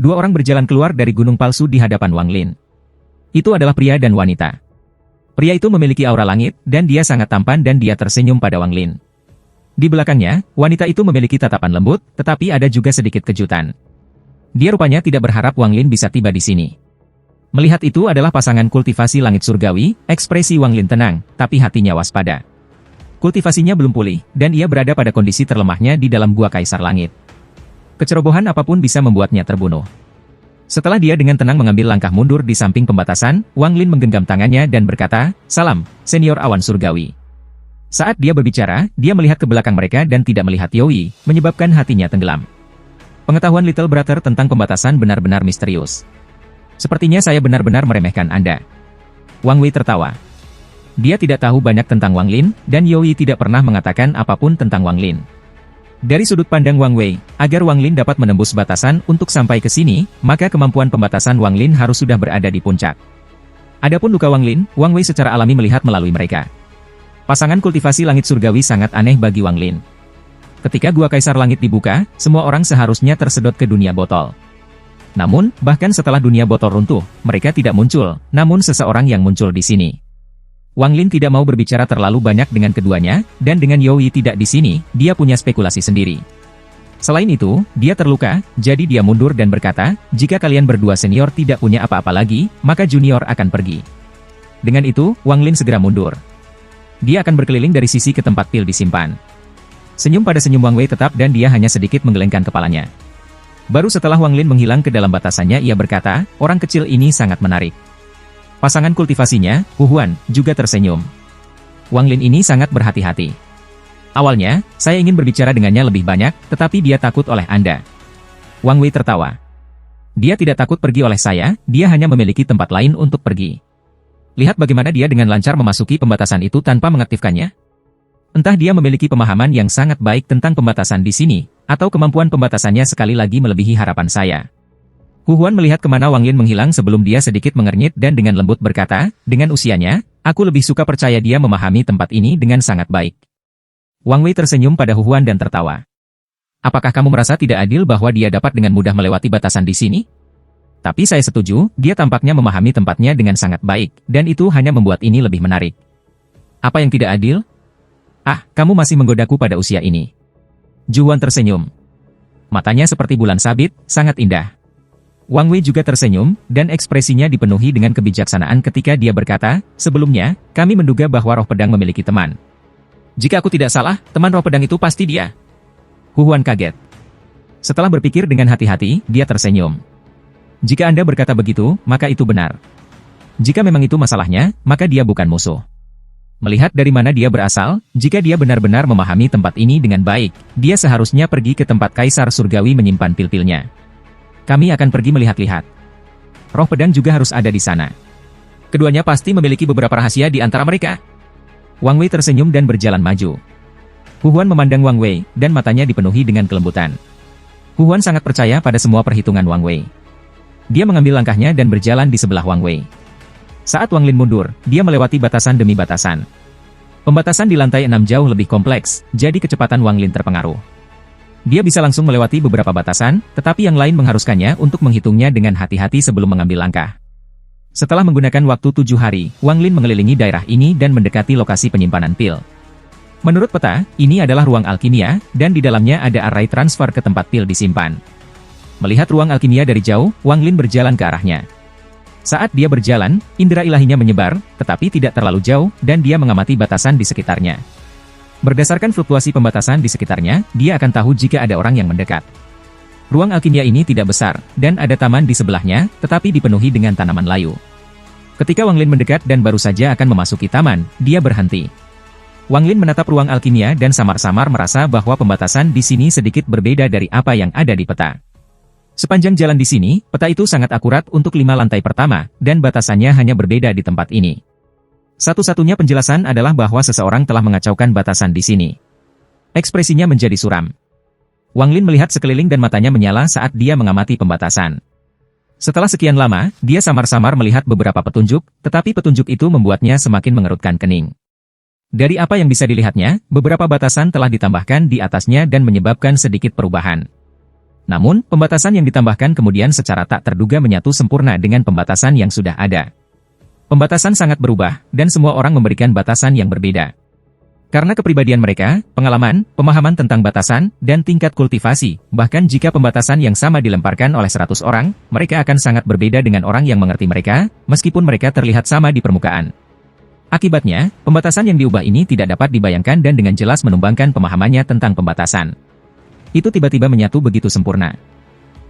Dua orang berjalan keluar dari gunung palsu di hadapan Wang Lin. Itu adalah pria dan wanita. Pria itu memiliki aura langit, dan dia sangat tampan dan dia tersenyum pada Wang Lin. Di belakangnya, wanita itu memiliki tatapan lembut, tetapi ada juga sedikit kejutan. Dia rupanya tidak berharap Wang Lin bisa tiba di sini. Melihat itu adalah pasangan kultivasi langit surgawi, ekspresi Wang Lin tenang, tapi hatinya waspada. Kultivasinya belum pulih, dan ia berada pada kondisi terlemahnya di dalam gua Kaisar Langit. Kecerobohan apapun bisa membuatnya terbunuh. Setelah dia dengan tenang mengambil langkah mundur di samping pembatasan, Wang Lin menggenggam tangannya dan berkata, "Salam, Senior Awan Surgawi." Saat dia berbicara, dia melihat ke belakang mereka dan tidak melihat Yoi, menyebabkan hatinya tenggelam. Pengetahuan Little Brother tentang pembatasan benar-benar misterius. Sepertinya saya benar-benar meremehkan Anda. Wang Wei tertawa. Dia tidak tahu banyak tentang Wang Lin, dan Yoi tidak pernah mengatakan apapun tentang Wang Lin. Dari sudut pandang Wang Wei, agar Wang Lin dapat menembus batasan untuk sampai ke sini, maka kemampuan pembatasan Wang Lin harus sudah berada di puncak. Adapun luka Wang Lin, Wang Wei secara alami melihat melalui mereka. Pasangan kultivasi langit surgawi sangat aneh bagi Wang Lin. Ketika gua Kaisar Langit dibuka, semua orang seharusnya tersedot ke dunia botol. Namun, bahkan setelah dunia botol runtuh, mereka tidak muncul, namun seseorang yang muncul di sini. Wang Lin tidak mau berbicara terlalu banyak dengan keduanya, dan dengan Yoi tidak di sini, dia punya spekulasi sendiri. Selain itu, dia terluka, jadi dia mundur dan berkata, "Jika kalian berdua senior tidak punya apa-apa lagi, maka junior akan pergi." Dengan itu, Wang Lin segera mundur. Dia akan berkeliling dari sisi ke tempat pil disimpan. Senyum pada senyum Wang Wei tetap dan dia hanya sedikit menggelengkan kepalanya. Baru setelah Wang Lin menghilang ke dalam batasannya ia berkata, "Orang kecil ini sangat menarik." Pasangan kultivasinya, Hu Huan, juga tersenyum. Wang Lin ini sangat berhati-hati. Awalnya, saya ingin berbicara dengannya lebih banyak, tetapi dia takut oleh Anda. Wang Wei tertawa. Dia tidak takut pergi oleh saya, dia hanya memiliki tempat lain untuk pergi. Lihat bagaimana dia dengan lancar memasuki pembatasan itu tanpa mengaktifkannya. Entah dia memiliki pemahaman yang sangat baik tentang pembatasan di sini, atau kemampuan pembatasannya sekali lagi melebihi harapan saya. Hu Huan melihat kemana Wang Lin menghilang sebelum dia sedikit mengernyit dan dengan lembut berkata, "Dengan usianya, aku lebih suka percaya dia memahami tempat ini dengan sangat baik." Wang Wei tersenyum pada Hu Huan dan tertawa. "Apakah kamu merasa tidak adil bahwa dia dapat dengan mudah melewati batasan di sini?" Tapi saya setuju, dia tampaknya memahami tempatnya dengan sangat baik, dan itu hanya membuat ini lebih menarik. Apa yang tidak adil? Ah, kamu masih menggodaku pada usia ini. Juan tersenyum. Matanya seperti bulan sabit, sangat indah. Wang Wei juga tersenyum, dan ekspresinya dipenuhi dengan kebijaksanaan ketika dia berkata, "Sebelumnya, kami menduga bahwa roh pedang memiliki teman. Jika aku tidak salah, teman roh pedang itu pasti dia." Hu Huan kaget. Setelah berpikir dengan hati-hati, dia tersenyum. "Jika Anda berkata begitu, maka itu benar. Jika memang itu masalahnya, maka dia bukan musuh. Melihat dari mana dia berasal, jika dia benar-benar memahami tempat ini dengan baik, dia seharusnya pergi ke tempat Kaisar Surgawi menyimpan pil-pilnya. Kami akan pergi melihat-lihat. Roh pedang juga harus ada di sana. Keduanya pasti memiliki beberapa rahasia di antara mereka." Wang Wei tersenyum dan berjalan maju. Hu Huan memandang Wang Wei, dan matanya dipenuhi dengan kelembutan. Hu Huan sangat percaya pada semua perhitungan Wang Wei. Dia mengambil langkahnya dan berjalan di sebelah Wang Wei. Saat Wang Lin mundur, dia melewati batasan demi batasan. Pembatasan di lantai 6 jauh lebih kompleks, jadi kecepatan Wang Lin terpengaruh. Dia bisa langsung melewati beberapa batasan, tetapi yang lain mengharuskannya untuk menghitungnya dengan hati-hati sebelum mengambil langkah. Setelah menggunakan waktu 7 hari, Wang Lin mengelilingi daerah ini dan mendekati lokasi penyimpanan pil. Menurut peta, ini adalah ruang alkimia, dan di dalamnya ada array transfer ke tempat pil disimpan. Melihat ruang alkimia dari jauh, Wang Lin berjalan ke arahnya. Saat dia berjalan, indera ilahinya menyebar, tetapi tidak terlalu jauh, dan dia mengamati batasan di sekitarnya. Berdasarkan fluktuasi pembatasan di sekitarnya, dia akan tahu jika ada orang yang mendekat. Ruang alkimia ini tidak besar, dan ada taman di sebelahnya, tetapi dipenuhi dengan tanaman layu. Ketika Wang Lin mendekat dan baru saja akan memasuki taman, dia berhenti. Wang Lin menatap ruang alkimia dan samar-samar merasa bahwa pembatasan di sini sedikit berbeda dari apa yang ada di peta. Sepanjang jalan di sini, peta itu sangat akurat untuk 5 lantai pertama, dan batasannya hanya berbeda di tempat ini. Satu-satunya penjelasan adalah bahwa seseorang telah mengacaukan batasan di sini. Ekspresinya menjadi suram. Wang Lin melihat sekeliling dan matanya menyala saat dia mengamati pembatasan. Setelah sekian lama, dia samar-samar melihat beberapa petunjuk, tetapi petunjuk itu membuatnya semakin mengerutkan kening. Dari apa yang bisa dilihatnya, beberapa batasan telah ditambahkan di atasnya dan menyebabkan sedikit perubahan. Namun, pembatasan yang ditambahkan kemudian secara tak terduga menyatu sempurna dengan pembatasan yang sudah ada. Pembatasan sangat berubah, dan semua orang memberikan batasan yang berbeda. Karena kepribadian mereka, pengalaman, pemahaman tentang batasan, dan tingkat kultivasi, bahkan jika pembatasan yang sama dilemparkan oleh 100 orang, mereka akan sangat berbeda dengan orang yang mengerti mereka, meskipun mereka terlihat sama di permukaan. Akibatnya, pembatasan yang diubah ini tidak dapat dibayangkan dan dengan jelas menumbangkan pemahamannya tentang pembatasan. Itu tiba-tiba menyatu begitu sempurna.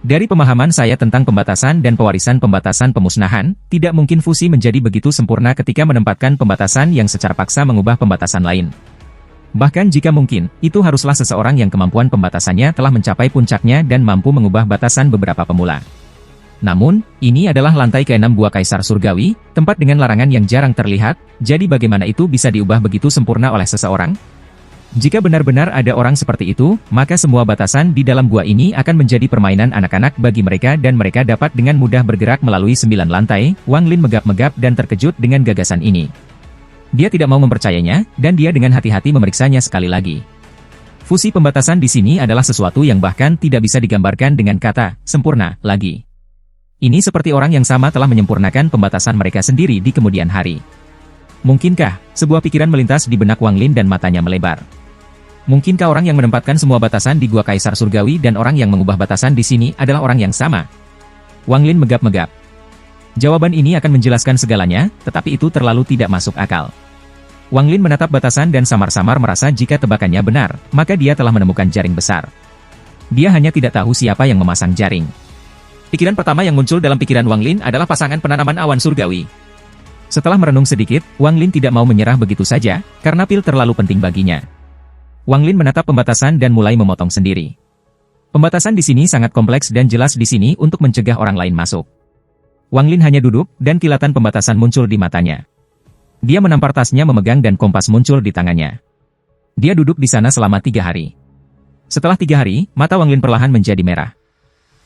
Dari pemahaman saya tentang pembatasan dan pewarisan pembatasan pemusnahan, tidak mungkin fusi menjadi begitu sempurna ketika menempatkan pembatasan yang secara paksa mengubah pembatasan lain. Bahkan jika mungkin, itu haruslah seseorang yang kemampuan pembatasannya telah mencapai puncaknya dan mampu mengubah batasan beberapa pemula. Namun, ini adalah lantai ke-6 Gua Kaisar Surgawi, tempat dengan larangan yang jarang terlihat, jadi bagaimana itu bisa diubah begitu sempurna oleh seseorang? Jika benar-benar ada orang seperti itu, maka semua batasan di dalam gua ini akan menjadi permainan anak-anak bagi mereka dan mereka dapat dengan mudah bergerak melalui 9 lantai. Wang Lin megap-megap dan terkejut dengan gagasan ini. Dia tidak mau mempercayainya, dan dia dengan hati-hati memeriksanya sekali lagi. Fusi pembatasan di sini adalah sesuatu yang bahkan tidak bisa digambarkan dengan kata sempurna lagi. Ini seperti orang yang sama telah menyempurnakan pembatasan mereka sendiri di kemudian hari. Mungkinkah sebuah pikiran melintas di benak Wang Lin dan matanya melebar? Mungkinkah orang yang menempatkan semua batasan di Gua Kaisar Surgawi dan orang yang mengubah batasan di sini adalah orang yang sama? Wang Lin megap-megap. Jawaban ini akan menjelaskan segalanya, tetapi itu terlalu tidak masuk akal. Wang Lin menatap batasan dan samar-samar merasa jika tebakannya benar, maka dia telah menemukan jaring besar. Dia hanya tidak tahu siapa yang memasang jaring. Pikiran pertama yang muncul dalam pikiran Wang Lin adalah pasangan penanaman awan surgawi. Setelah merenung sedikit, Wang Lin tidak mau menyerah begitu saja, karena pil terlalu penting baginya. Wang Lin menatap pembatasan dan mulai memotong sendiri. Pembatasan di sini sangat kompleks dan jelas di sini untuk mencegah orang lain masuk. Wang Lin hanya duduk, dan kilatan pembatasan muncul di matanya. Dia menampar tasnya memegang dan kompas muncul di tangannya. Dia duduk di sana selama 3 hari. Setelah 3 hari, mata Wang Lin perlahan menjadi merah.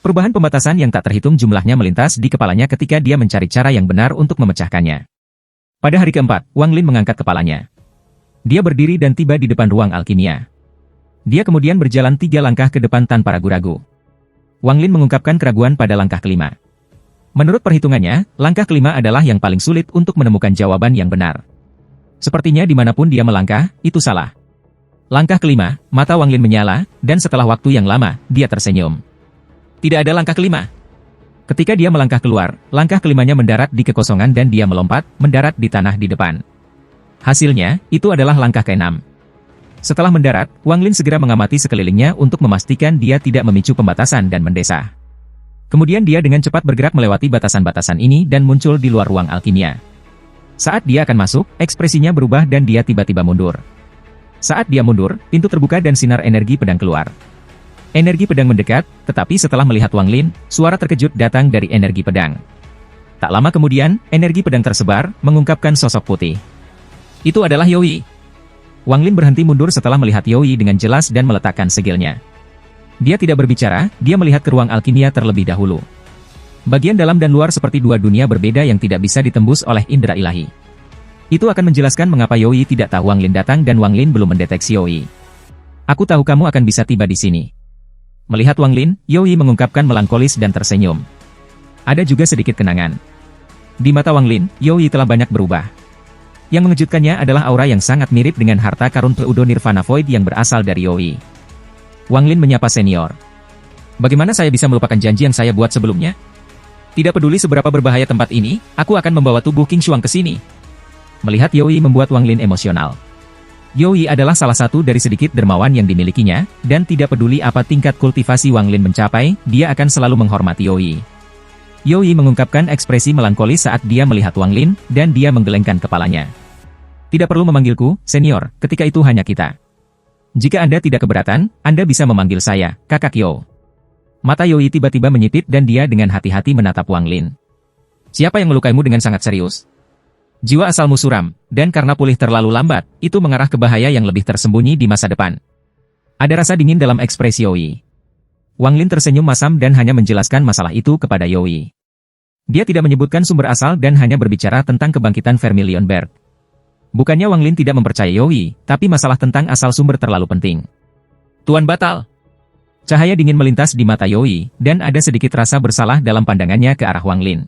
Perubahan pembatasan yang tak terhitung jumlahnya melintas di kepalanya ketika dia mencari cara yang benar untuk memecahkannya. Pada hari keempat, Wang Lin mengangkat kepalanya. Dia berdiri dan tiba di depan ruang alkimia. Dia kemudian berjalan 3 langkah ke depan tanpa ragu-ragu. Wang Lin mengungkapkan keraguan pada langkah kelima. Menurut perhitungannya, langkah kelima adalah yang paling sulit untuk menemukan jawaban yang benar. Sepertinya dimanapun dia melangkah, itu salah. Langkah kelima, mata Wang Lin menyala, dan setelah waktu yang lama, dia tersenyum. Tidak ada langkah kelima. Ketika dia melangkah keluar, langkah kelimanya mendarat di kekosongan dan dia melompat, mendarat di tanah di depan. Hasilnya, itu adalah langkah ke-6. Setelah mendarat, Wang Lin segera mengamati sekelilingnya untuk memastikan dia tidak memicu pembatasan dan mendesah. Kemudian dia dengan cepat bergerak melewati batasan-batasan ini dan muncul di luar ruang alkimia. Saat dia akan masuk, ekspresinya berubah dan dia tiba-tiba mundur. Saat dia mundur, pintu terbuka dan sinar energi pedang keluar. Energi pedang mendekat, tetapi setelah melihat Wang Lin, suara terkejut datang dari energi pedang. Tak lama kemudian, energi pedang tersebar, mengungkapkan sosok putih. Itu adalah Yoi. Wang Lin berhenti mundur setelah melihat Yoi dengan jelas dan meletakkan segilnya. Dia tidak berbicara, dia melihat ke ruang alkimia terlebih dahulu. Bagian dalam dan luar seperti 2 dunia berbeda yang tidak bisa ditembus oleh indera ilahi. Itu akan menjelaskan mengapa Yoi tidak tahu Wang Lin datang dan Wang Lin belum mendeteksi Yoi. Aku tahu kamu akan bisa tiba di sini. Melihat Wang Lin, Yoi mengungkapkan melankolis dan tersenyum. Ada juga sedikit kenangan. Di mata Wang Lin, Yoi telah banyak berubah. Yang mengejutkannya adalah aura yang sangat mirip dengan harta karun Pseudo Nirvana Void yang berasal dari Yoi. Wang Lin menyapa senior. Bagaimana saya bisa melupakan janji yang saya buat sebelumnya? Tidak peduli seberapa berbahaya tempat ini, aku akan membawa tubuh King Shuang ke sini. Melihat Yoi membuat Wang Lin emosional. Yoi adalah salah satu dari sedikit dermawan yang dimilikinya, dan tidak peduli apa tingkat kultivasi Wang Lin mencapai, dia akan selalu menghormati Yoi. Yoi mengungkapkan ekspresi melankolis saat dia melihat Wang Lin, dan dia menggelengkan kepalanya. Tidak perlu memanggilku, senior, ketika itu hanya kita. Jika Anda tidak keberatan, Anda bisa memanggil saya, Kakak Yo. Mata Yoi tiba-tiba menyipit dan dia dengan hati-hati menatap Wang Lin. Siapa yang melukaimu dengan sangat serius? Jiwa asalmu suram, dan karena pulih terlalu lambat, itu mengarah ke bahaya yang lebih tersembunyi di masa depan. Ada rasa dingin dalam ekspresi Yoi. Wang Lin tersenyum masam dan hanya menjelaskan masalah itu kepada Yoi. Dia tidak menyebutkan sumber asal dan hanya berbicara tentang kebangkitan Vermilion Berg. Bukannya Wang Lin tidak mempercayai Yoi, tapi masalah tentang asal sumber terlalu penting. Tuan Batal. Cahaya dingin melintas di mata Yoi, dan ada sedikit rasa bersalah dalam pandangannya ke arah Wang Lin.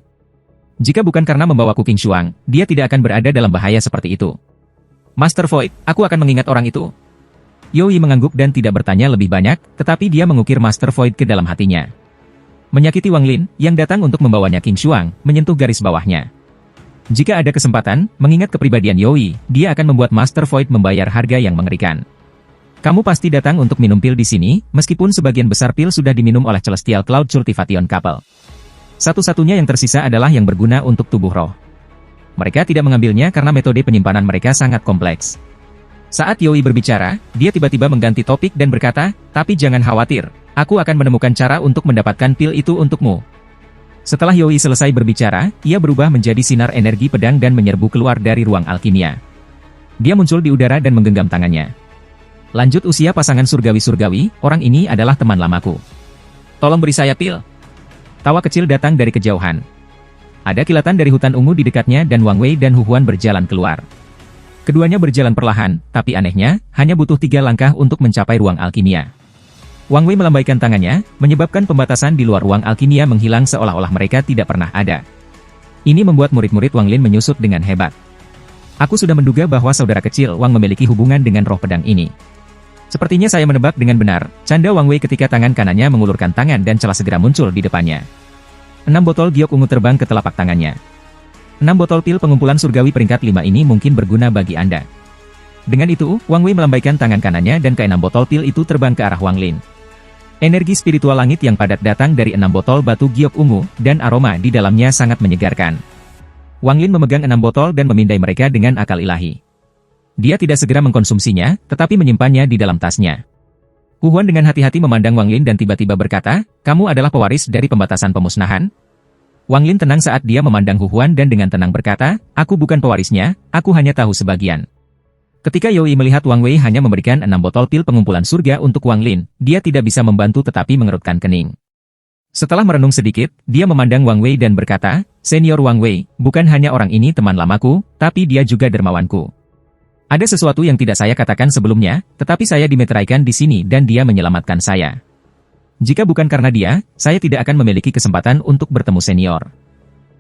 Jika bukan karena membawa Qing Shuang, dia tidak akan berada dalam bahaya seperti itu. Master Void, aku akan mengingat orang itu. Yoi mengangguk dan tidak bertanya lebih banyak, tetapi dia mengukir Master Void ke dalam hatinya. Menyakiti Wang Lin, yang datang untuk membawanya Qing Shuang, menyentuh garis bawahnya. Jika ada kesempatan, mengingat kepribadian Yoi, dia akan membuat Master Void membayar harga yang mengerikan. Kamu pasti datang untuk minum pil di sini, meskipun sebagian besar pil sudah diminum oleh Celestial Cloud Cultivation Couple. Satu-satunya yang tersisa adalah yang berguna untuk tubuh roh. Mereka tidak mengambilnya karena metode penyimpanan mereka sangat kompleks. Saat Yoi berbicara, dia tiba-tiba mengganti topik dan berkata, tapi jangan khawatir, aku akan menemukan cara untuk mendapatkan pil itu untukmu. Setelah Yoi selesai berbicara, ia berubah menjadi sinar energi pedang dan menyerbu keluar dari ruang alkimia. Dia muncul di udara dan menggenggam tangannya. Lanjut usia pasangan surgawi-surgawi, orang ini adalah teman lamaku. Tolong beri saya pil. Tawa kecil datang dari kejauhan. Ada kilatan dari hutan ungu di dekatnya dan Wang Wei dan Hu Huan berjalan keluar. Keduanya berjalan perlahan, tapi anehnya, hanya butuh 3 langkah untuk mencapai ruang alkimia. Wang Wei melambaikan tangannya, menyebabkan pembatasan di luar ruang alkimia menghilang seolah-olah mereka tidak pernah ada. Ini membuat murid-murid Wang Lin menyusut dengan hebat. Aku sudah menduga bahwa saudara kecil Wang memiliki hubungan dengan roh pedang ini. Sepertinya saya menebak dengan benar, canda Wang Wei ketika tangan kanannya mengulurkan tangan dan celah segera muncul di depannya. 6 botol giok ungu terbang ke telapak tangannya. 6 botol pil pengumpulan surgawi peringkat 5 ini mungkin berguna bagi Anda. Dengan itu, Wang Wei melambaikan tangan kanannya dan ke-6 botol pil itu terbang ke arah Wang Lin. Energi spiritual langit yang padat datang dari 6 botol batu giok ungu, dan aroma di dalamnya sangat menyegarkan. Wang Lin memegang 6 botol dan memindai mereka dengan akal ilahi. Dia tidak segera mengkonsumsinya, tetapi menyimpannya di dalam tasnya. Hu Huan dengan hati-hati memandang Wang Lin dan tiba-tiba berkata, kamu adalah pewaris dari pembatasan pemusnahan? Wang Lin tenang saat dia memandang Hu Huan dan dengan tenang berkata, aku bukan pewarisnya, aku hanya tahu sebagian. Ketika Yoi melihat Wang Wei hanya memberikan 6 botol pil pengumpulan surga untuk Wang Lin, dia tidak bisa membantu tetapi mengerutkan kening. Setelah merenung sedikit, dia memandang Wang Wei dan berkata, Senior Wang Wei, bukan hanya orang ini teman lamaku, tapi dia juga dermawanku. Ada sesuatu yang tidak saya katakan sebelumnya, tetapi saya dimeteraikan di sini dan dia menyelamatkan saya. Jika bukan karena dia, saya tidak akan memiliki kesempatan untuk bertemu senior.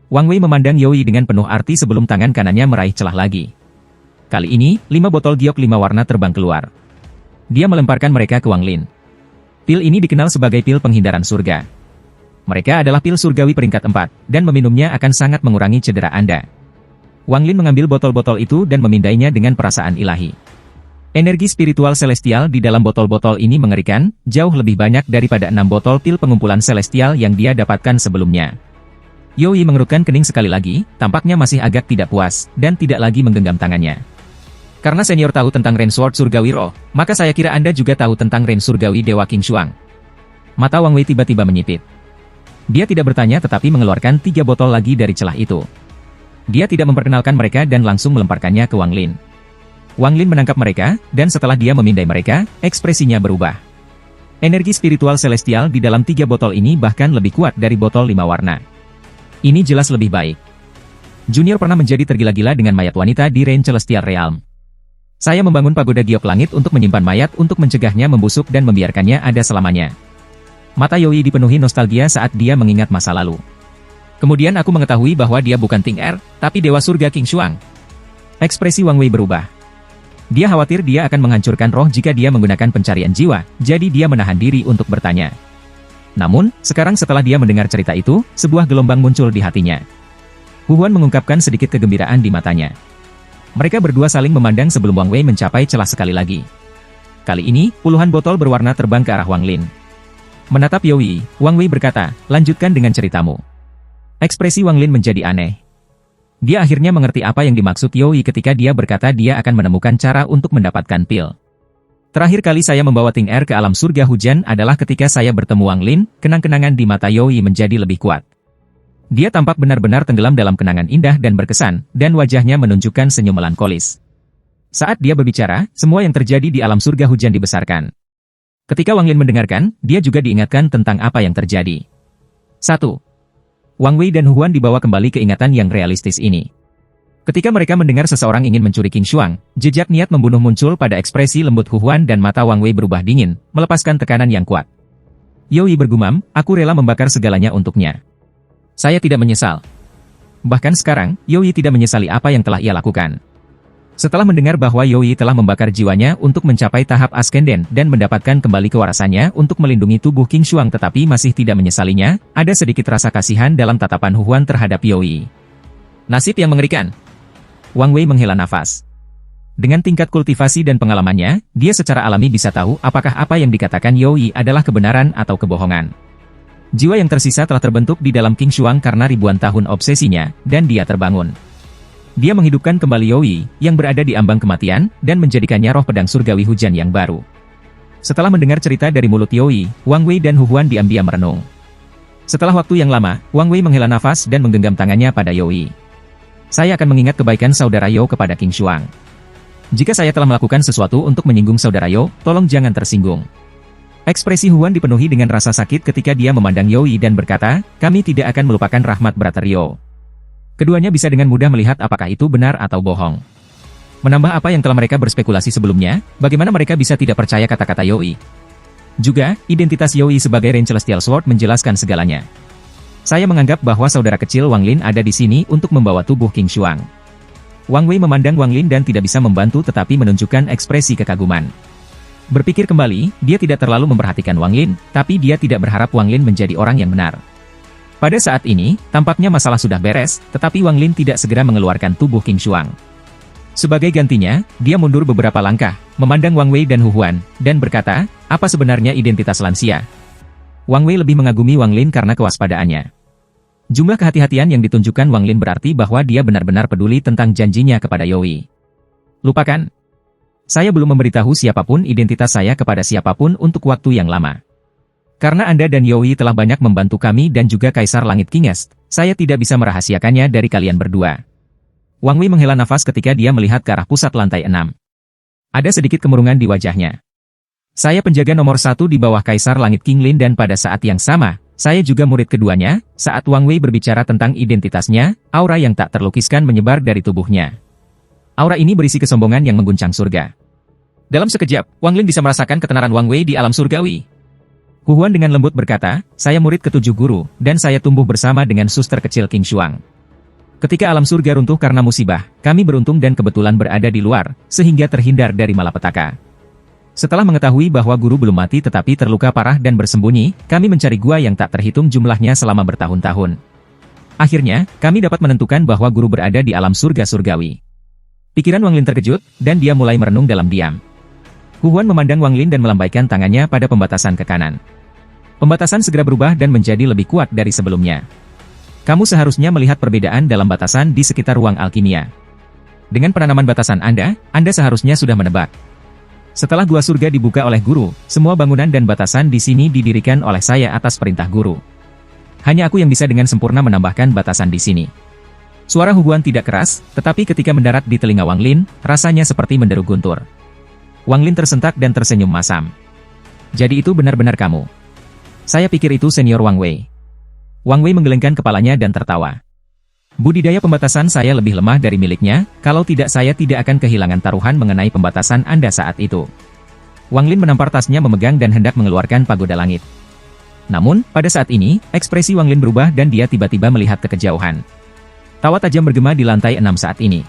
Wang Wei memandang Yoi dengan penuh arti sebelum tangan kanannya meraih celah lagi. Kali ini, 5 botol giok 5 warna terbang keluar. Dia melemparkan mereka ke Wang Lin. Pil ini dikenal sebagai pil penghindaran surga. Mereka adalah pil surgawi peringkat 4, dan meminumnya akan sangat mengurangi cedera Anda. Wang Lin mengambil botol-botol itu dan memindainya dengan perasaan ilahi. Energi spiritual celestial di dalam botol-botol ini mengerikan, jauh lebih banyak daripada 6 botol pil pengumpulan celestial yang dia dapatkan sebelumnya. Yoi mengerutkan kening sekali lagi, tampaknya masih agak tidak puas, dan tidak lagi menggenggam tangannya. Karena senior tahu tentang Rain Sword Surgawi Roh, maka saya kira Anda juga tahu tentang Rain Surgawi Dewa Qing Shuang. Mata Wang Wei tiba-tiba menyipit. Dia tidak bertanya tetapi mengeluarkan 3 botol lagi dari celah itu. Dia tidak memperkenalkan mereka dan langsung melemparkannya ke Wang Lin. Wang Lin menangkap mereka, dan setelah dia memindai mereka, ekspresinya berubah. Energi spiritual celestial di dalam 3 botol ini bahkan lebih kuat dari botol 5 warna. Ini jelas lebih baik. Junior pernah menjadi tergila-gila dengan mayat wanita di Rain Celestial Realm. Saya membangun pagoda giok langit untuk menyimpan mayat untuk mencegahnya membusuk dan membiarkannya ada selamanya. Mata Yoi dipenuhi nostalgia saat dia mengingat masa lalu. Kemudian aku mengetahui bahwa dia bukan Ting Er, tapi Dewa Surga Qing Shuang. Ekspresi Wang Wei berubah. Dia khawatir dia akan menghancurkan roh jika dia menggunakan pencarian jiwa, jadi dia menahan diri untuk bertanya. Namun, sekarang setelah dia mendengar cerita itu, sebuah gelombang muncul di hatinya. Hu Huan mengungkapkan sedikit kegembiraan di matanya. Mereka berdua saling memandang sebelum Wang Wei mencapai celah sekali lagi. Kali ini, puluhan botol berwarna terbang ke arah Wang Lin. Menatap Yoi, Wang Wei berkata, lanjutkan dengan ceritamu. Ekspresi Wang Lin menjadi aneh. Dia akhirnya mengerti apa yang dimaksud Yoi ketika dia berkata dia akan menemukan cara untuk mendapatkan pil. Terakhir kali saya membawa Ting Er ke alam surga hujan adalah ketika saya bertemu Wang Lin, kenang-kenangan di mata Yoi menjadi lebih kuat. Dia tampak benar-benar tenggelam dalam kenangan indah dan berkesan, dan wajahnya menunjukkan senyum melankolis. Saat dia berbicara, semua yang terjadi di alam surga hujan dibesarkan. Ketika Wang Lin mendengarkan, dia juga diingatkan tentang apa yang terjadi. 1. Wang Wei dan Hu Huan dibawa kembali ke ingatan yang realistis ini. Ketika mereka mendengar seseorang ingin mencuri Qing Shuang, jejak niat membunuh muncul pada ekspresi lembut Hu Huan dan mata Wang Wei berubah dingin, melepaskan tekanan yang kuat. Yoi bergumam, aku rela membakar segalanya untuknya. Saya tidak menyesal. Bahkan sekarang, Yoi tidak menyesali apa yang telah ia lakukan. Setelah mendengar bahwa Yoi telah membakar jiwanya untuk mencapai tahap Askenden dan mendapatkan kembali kewarasannya untuk melindungi tubuh King Shuang tetapi masih tidak menyesalinya, ada sedikit rasa kasihan dalam tatapan Hu Huan terhadap Yoi. Nasib yang mengerikan. Wang Wei menghela nafas. Dengan tingkat kultivasi dan pengalamannya, dia secara alami bisa tahu apakah apa yang dikatakan Yoi adalah kebenaran atau kebohongan. Jiwa yang tersisa telah terbentuk di dalam King Shuang karena ribuan tahun obsesinya, dan dia terbangun. Dia menghidupkan kembali Yoi, yang berada di ambang kematian, dan menjadikannya roh pedang surgawi hujan yang baru. Setelah mendengar cerita dari mulut Yoi, Wang Wei dan Hu Huan diam-diam merenung. Setelah waktu yang lama, Wang Wei menghela nafas dan menggenggam tangannya pada Yoi. Saya akan mengingat kebaikan saudara Yo kepada King Shuang. Jika saya telah melakukan sesuatu untuk menyinggung saudara Yo, tolong jangan tersinggung. Ekspresi Hu Huan dipenuhi dengan rasa sakit ketika dia memandang Yoi dan berkata, kami tidak akan melupakan rahmat Brother Yo. Keduanya bisa dengan mudah melihat apakah itu benar atau bohong. Menambah apa yang telah mereka berspekulasi sebelumnya, bagaimana mereka bisa tidak percaya kata-kata Yoi. Juga, identitas Yoi sebagai Rain Celestial Sword menjelaskan segalanya. Saya menganggap bahwa saudara kecil Wang Lin ada di sini untuk membawa tubuh King Shuang. Wang Wei memandang Wang Lin dan tidak bisa membantu tetapi menunjukkan ekspresi kekaguman. Berpikir kembali, dia tidak terlalu memperhatikan Wang Lin, tapi dia tidak berharap Wang Lin menjadi orang yang benar. Pada saat ini, tampaknya masalah sudah beres, tetapi Wang Lin tidak segera mengeluarkan tubuh King Shuang. Sebagai gantinya, dia mundur beberapa langkah, memandang Wang Wei dan Hu Huan, dan berkata, apa sebenarnya identitas lansia? Wang Wei lebih mengagumi Wang Lin karena kewaspadaannya. Jumlah kehati-hatian yang ditunjukkan Wang Lin berarti bahwa dia benar-benar peduli tentang janjinya kepada Yoi. Lupakan. Saya belum memberitahu siapapun identitas saya kepada siapapun untuk waktu yang lama. Karena Anda dan Yoi telah banyak membantu kami dan juga Kaisar Langit Kingest, saya tidak bisa merahasiakannya dari kalian berdua. Wang Wei menghela nafas ketika dia melihat ke arah pusat lantai 6. Ada sedikit kemurungan di wajahnya. Saya penjaga nomor 1 di bawah Kaisar Langit King Lin dan pada saat yang sama, saya juga murid keduanya. Saat Wang Wei berbicara tentang identitasnya, aura yang tak terlukiskan menyebar dari tubuhnya. Aura ini berisi kesombongan yang mengguncang surga. Dalam sekejap, Wang Lin bisa merasakan ketenaran Wang Wei di alam surgawi. Hu Huan dengan lembut berkata, saya murid ketujuh guru, dan saya tumbuh bersama dengan suster kecil King Shuang. Ketika alam surga runtuh karena musibah, kami beruntung dan kebetulan berada di luar, sehingga terhindar dari malapetaka. Setelah mengetahui bahwa guru belum mati tetapi terluka parah dan bersembunyi, kami mencari gua yang tak terhitung jumlahnya selama bertahun-tahun. Akhirnya, kami dapat menentukan bahwa guru berada di alam surga surgawi. Pikiran Wang Lin terkejut, dan dia mulai merenung dalam diam. Hu Huan memandang Wang Lin dan melambaikan tangannya pada pembatasan ke kanan. Pembatasan segera berubah dan menjadi lebih kuat dari sebelumnya. Kamu seharusnya melihat perbedaan dalam batasan di sekitar ruang alkimia. Dengan penanaman batasan Anda seharusnya sudah menebak. Setelah gua surga dibuka oleh guru, semua bangunan dan batasan di sini didirikan oleh saya atas perintah guru. Hanya aku yang bisa dengan sempurna menambahkan batasan di sini. Suara Hu Huan tidak keras, tetapi ketika mendarat di telinga Wang Lin, rasanya seperti menderu guntur. Wang Lin tersentak dan tersenyum masam. Jadi itu benar-benar kamu. Saya pikir itu senior Wang Wei. Wang Wei menggelengkan kepalanya dan tertawa. Budidaya pembatasan saya lebih lemah dari miliknya, kalau tidak saya tidak akan kehilangan taruhan mengenai pembatasan Anda saat itu. Wang Lin menampar tasnya memegang dan hendak mengeluarkan pagoda langit. Namun, pada saat ini, ekspresi Wang Lin berubah dan dia tiba-tiba melihat ke kejauhan. Tawa tajam bergema di lantai 6 saat ini.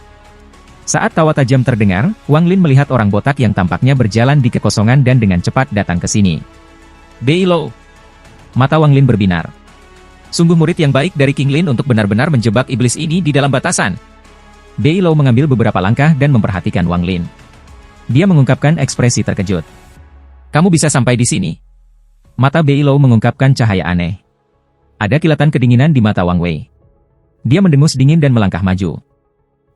Saat tawa tajam terdengar, Wang Lin melihat orang botak yang tampaknya berjalan di kekosongan dan dengan cepat datang ke sini. Beilo. Mata Wang Lin berbinar. Sungguh murid yang baik dari King Lin untuk benar-benar menjebak iblis ini di dalam batasan. Beilo mengambil beberapa langkah dan memperhatikan Wang Lin. Dia mengungkapkan ekspresi terkejut. Kamu bisa sampai di sini. Mata Beilo mengungkapkan cahaya aneh. Ada kilatan kedinginan di mata Wang Wei. Dia mendengus dingin dan melangkah maju.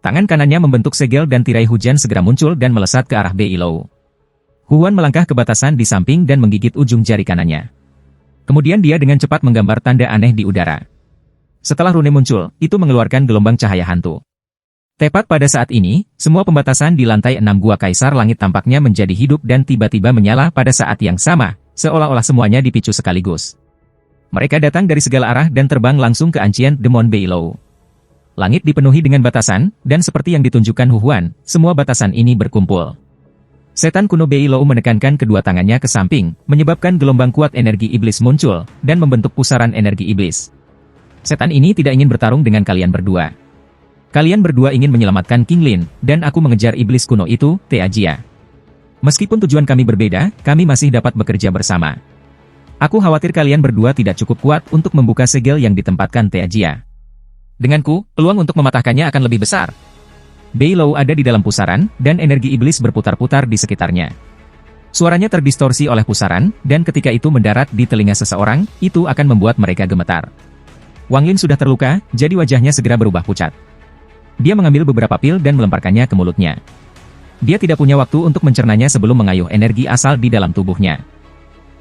Tangan kanannya membentuk segel dan tirai hujan segera muncul dan melesat ke arah Beilo. Hu Huan melangkah ke batasan di samping dan menggigit ujung jari kanannya. Kemudian dia dengan cepat menggambar tanda aneh di udara. Setelah rune muncul, itu mengeluarkan gelombang cahaya hantu. Tepat pada saat ini, semua pembatasan di lantai 6 Gua Kaisar Langit tampaknya menjadi hidup dan tiba-tiba menyala pada saat yang sama, seolah-olah semuanya dipicu sekaligus. Mereka datang dari segala arah dan terbang langsung ke Ancient Demon Beilo. Langit dipenuhi dengan batasan, dan seperti yang ditunjukkan Hu Huan, semua batasan ini berkumpul. Setan kuno Bei Lou menekankan kedua tangannya ke samping, menyebabkan gelombang kuat energi iblis muncul, dan membentuk pusaran energi iblis. Setan ini tidak ingin bertarung dengan kalian berdua. Kalian berdua ingin menyelamatkan King Lin, dan aku mengejar iblis kuno itu, Te Ajia. Meskipun tujuan kami berbeda, kami masih dapat bekerja bersama. Aku khawatir kalian berdua tidak cukup kuat untuk membuka segel yang ditempatkan Te Ajia. Denganku, peluang untuk mematahkannya akan lebih besar. Bei Lou ada di dalam pusaran, dan energi iblis berputar-putar di sekitarnya. Suaranya terdistorsi oleh pusaran, dan ketika itu mendarat di telinga seseorang, itu akan membuat mereka gemetar. Wang Lin sudah terluka, jadi wajahnya segera berubah pucat. Dia mengambil beberapa pil dan melemparkannya ke mulutnya. Dia tidak punya waktu untuk mencernanya sebelum mengayuh energi asal di dalam tubuhnya.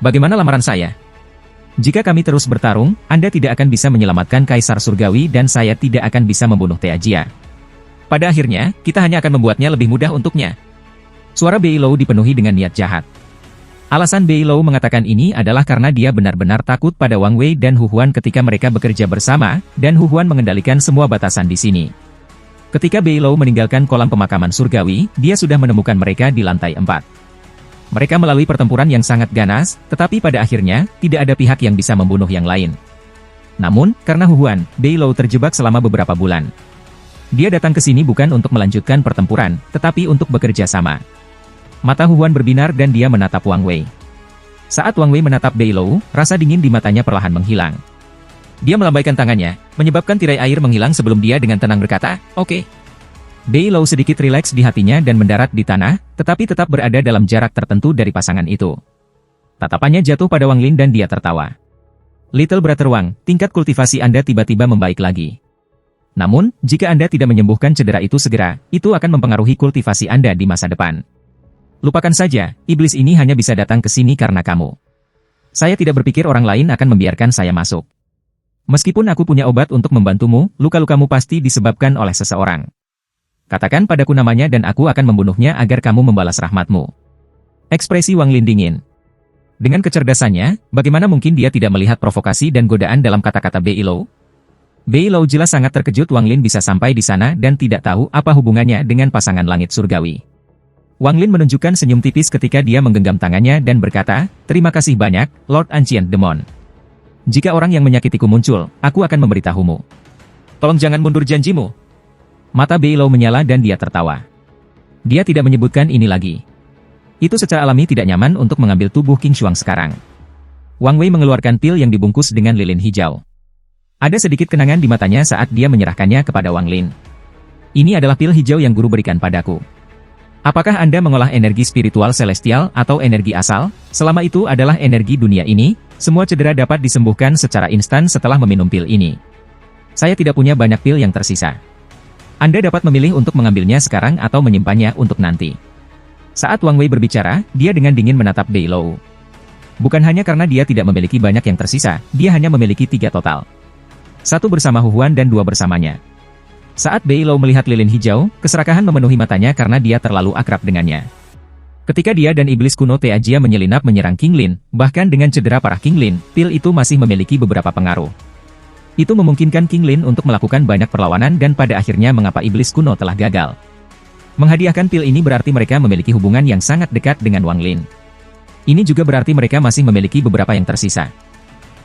Bagaimana lamaran saya? Jika kami terus bertarung, Anda tidak akan bisa menyelamatkan Kaisar Surgawi dan saya tidak akan bisa membunuh Te Ajia. Pada akhirnya, kita hanya akan membuatnya lebih mudah untuknya. Suara Bei Lou dipenuhi dengan niat jahat. Alasan Bei Lou mengatakan ini adalah karena dia benar-benar takut pada Wang Wei dan Hu Huan ketika mereka bekerja bersama, dan Hu Huan mengendalikan semua batasan di sini. Ketika Bei Lou meninggalkan kolam pemakaman surgawi, dia sudah menemukan mereka di lantai 4. Mereka melalui pertempuran yang sangat ganas, tetapi pada akhirnya, tidak ada pihak yang bisa membunuh yang lain. Namun, karena Hu Huan, Bei Lou terjebak selama beberapa bulan. Dia datang ke sini bukan untuk melanjutkan pertempuran, tetapi untuk bekerja sama. Mata Hu Huan berbinar dan dia menatap Wang Wei. Saat Wang Wei menatap Bei Lou, rasa dingin di matanya perlahan menghilang. Dia melambaikan tangannya, menyebabkan tirai air menghilang sebelum dia dengan tenang berkata, "Oke." Bei Lou sedikit rileks di hatinya dan mendarat di tanah, tetapi tetap berada dalam jarak tertentu dari pasangan itu. Tatapannya jatuh pada Wang Lin dan dia tertawa. "Little Brother Wang, tingkat kultivasi Anda tiba-tiba membaik lagi. Namun, jika Anda tidak menyembuhkan cedera itu segera, itu akan mempengaruhi kultivasi Anda di masa depan. Lupakan saja, iblis ini hanya bisa datang ke sini karena kamu. Saya tidak berpikir orang lain akan membiarkan saya masuk. Meskipun aku punya obat untuk membantumu, luka-lukamu pasti disebabkan oleh seseorang. Katakan padaku namanya dan aku akan membunuhnya agar kamu membalas rahmatmu." Ekspresi Wang Lin dingin. Dengan kecerdasannya, bagaimana mungkin dia tidak melihat provokasi dan godaan dalam kata-kata Bei Lou? Bei Lou jelas sangat terkejut Wang Lin bisa sampai di sana dan tidak tahu apa hubungannya dengan pasangan langit surgawi. Wang Lin menunjukkan senyum tipis ketika dia menggenggam tangannya dan berkata, "Terima kasih banyak, Lord Ancient Demon. Jika orang yang menyakitiku muncul, aku akan memberitahumu. Tolong jangan mundur janjimu." Mata Bei Lou menyala dan dia tertawa. Dia tidak menyebutkan ini lagi. Itu secara alami tidak nyaman untuk mengambil tubuh King Shuang sekarang. Wang Wei mengeluarkan pil yang dibungkus dengan lilin hijau. Ada sedikit kenangan di matanya saat dia menyerahkannya kepada Wang Lin. "Ini adalah pil hijau yang guru berikan padaku. Apakah Anda mengolah energi spiritual celestial atau energi asal? Selama itu adalah energi dunia ini, semua cedera dapat disembuhkan secara instan setelah meminum pil ini. Saya tidak punya banyak pil yang tersisa. Anda dapat memilih untuk mengambilnya sekarang atau menyimpannya untuk nanti." Saat Wang Wei berbicara, dia dengan dingin menatap Bei Lou. Bukan hanya karena dia tidak memiliki banyak yang tersisa, dia hanya memiliki 3 total. 1 bersama Hu Huan dan 2 bersamanya. Saat Bei Lou melihat lilin hijau, keserakahan memenuhi matanya karena dia terlalu akrab dengannya. Ketika dia dan iblis kuno Te Ajia menyelinap menyerang King Lin, bahkan dengan cedera parah King Lin, pil itu masih memiliki beberapa pengaruh. Itu memungkinkan King Lin untuk melakukan banyak perlawanan dan pada akhirnya mengapa iblis kuno telah gagal. Menghadiahkan pil ini berarti mereka memiliki hubungan yang sangat dekat dengan Wang Lin. Ini juga berarti mereka masih memiliki beberapa yang tersisa.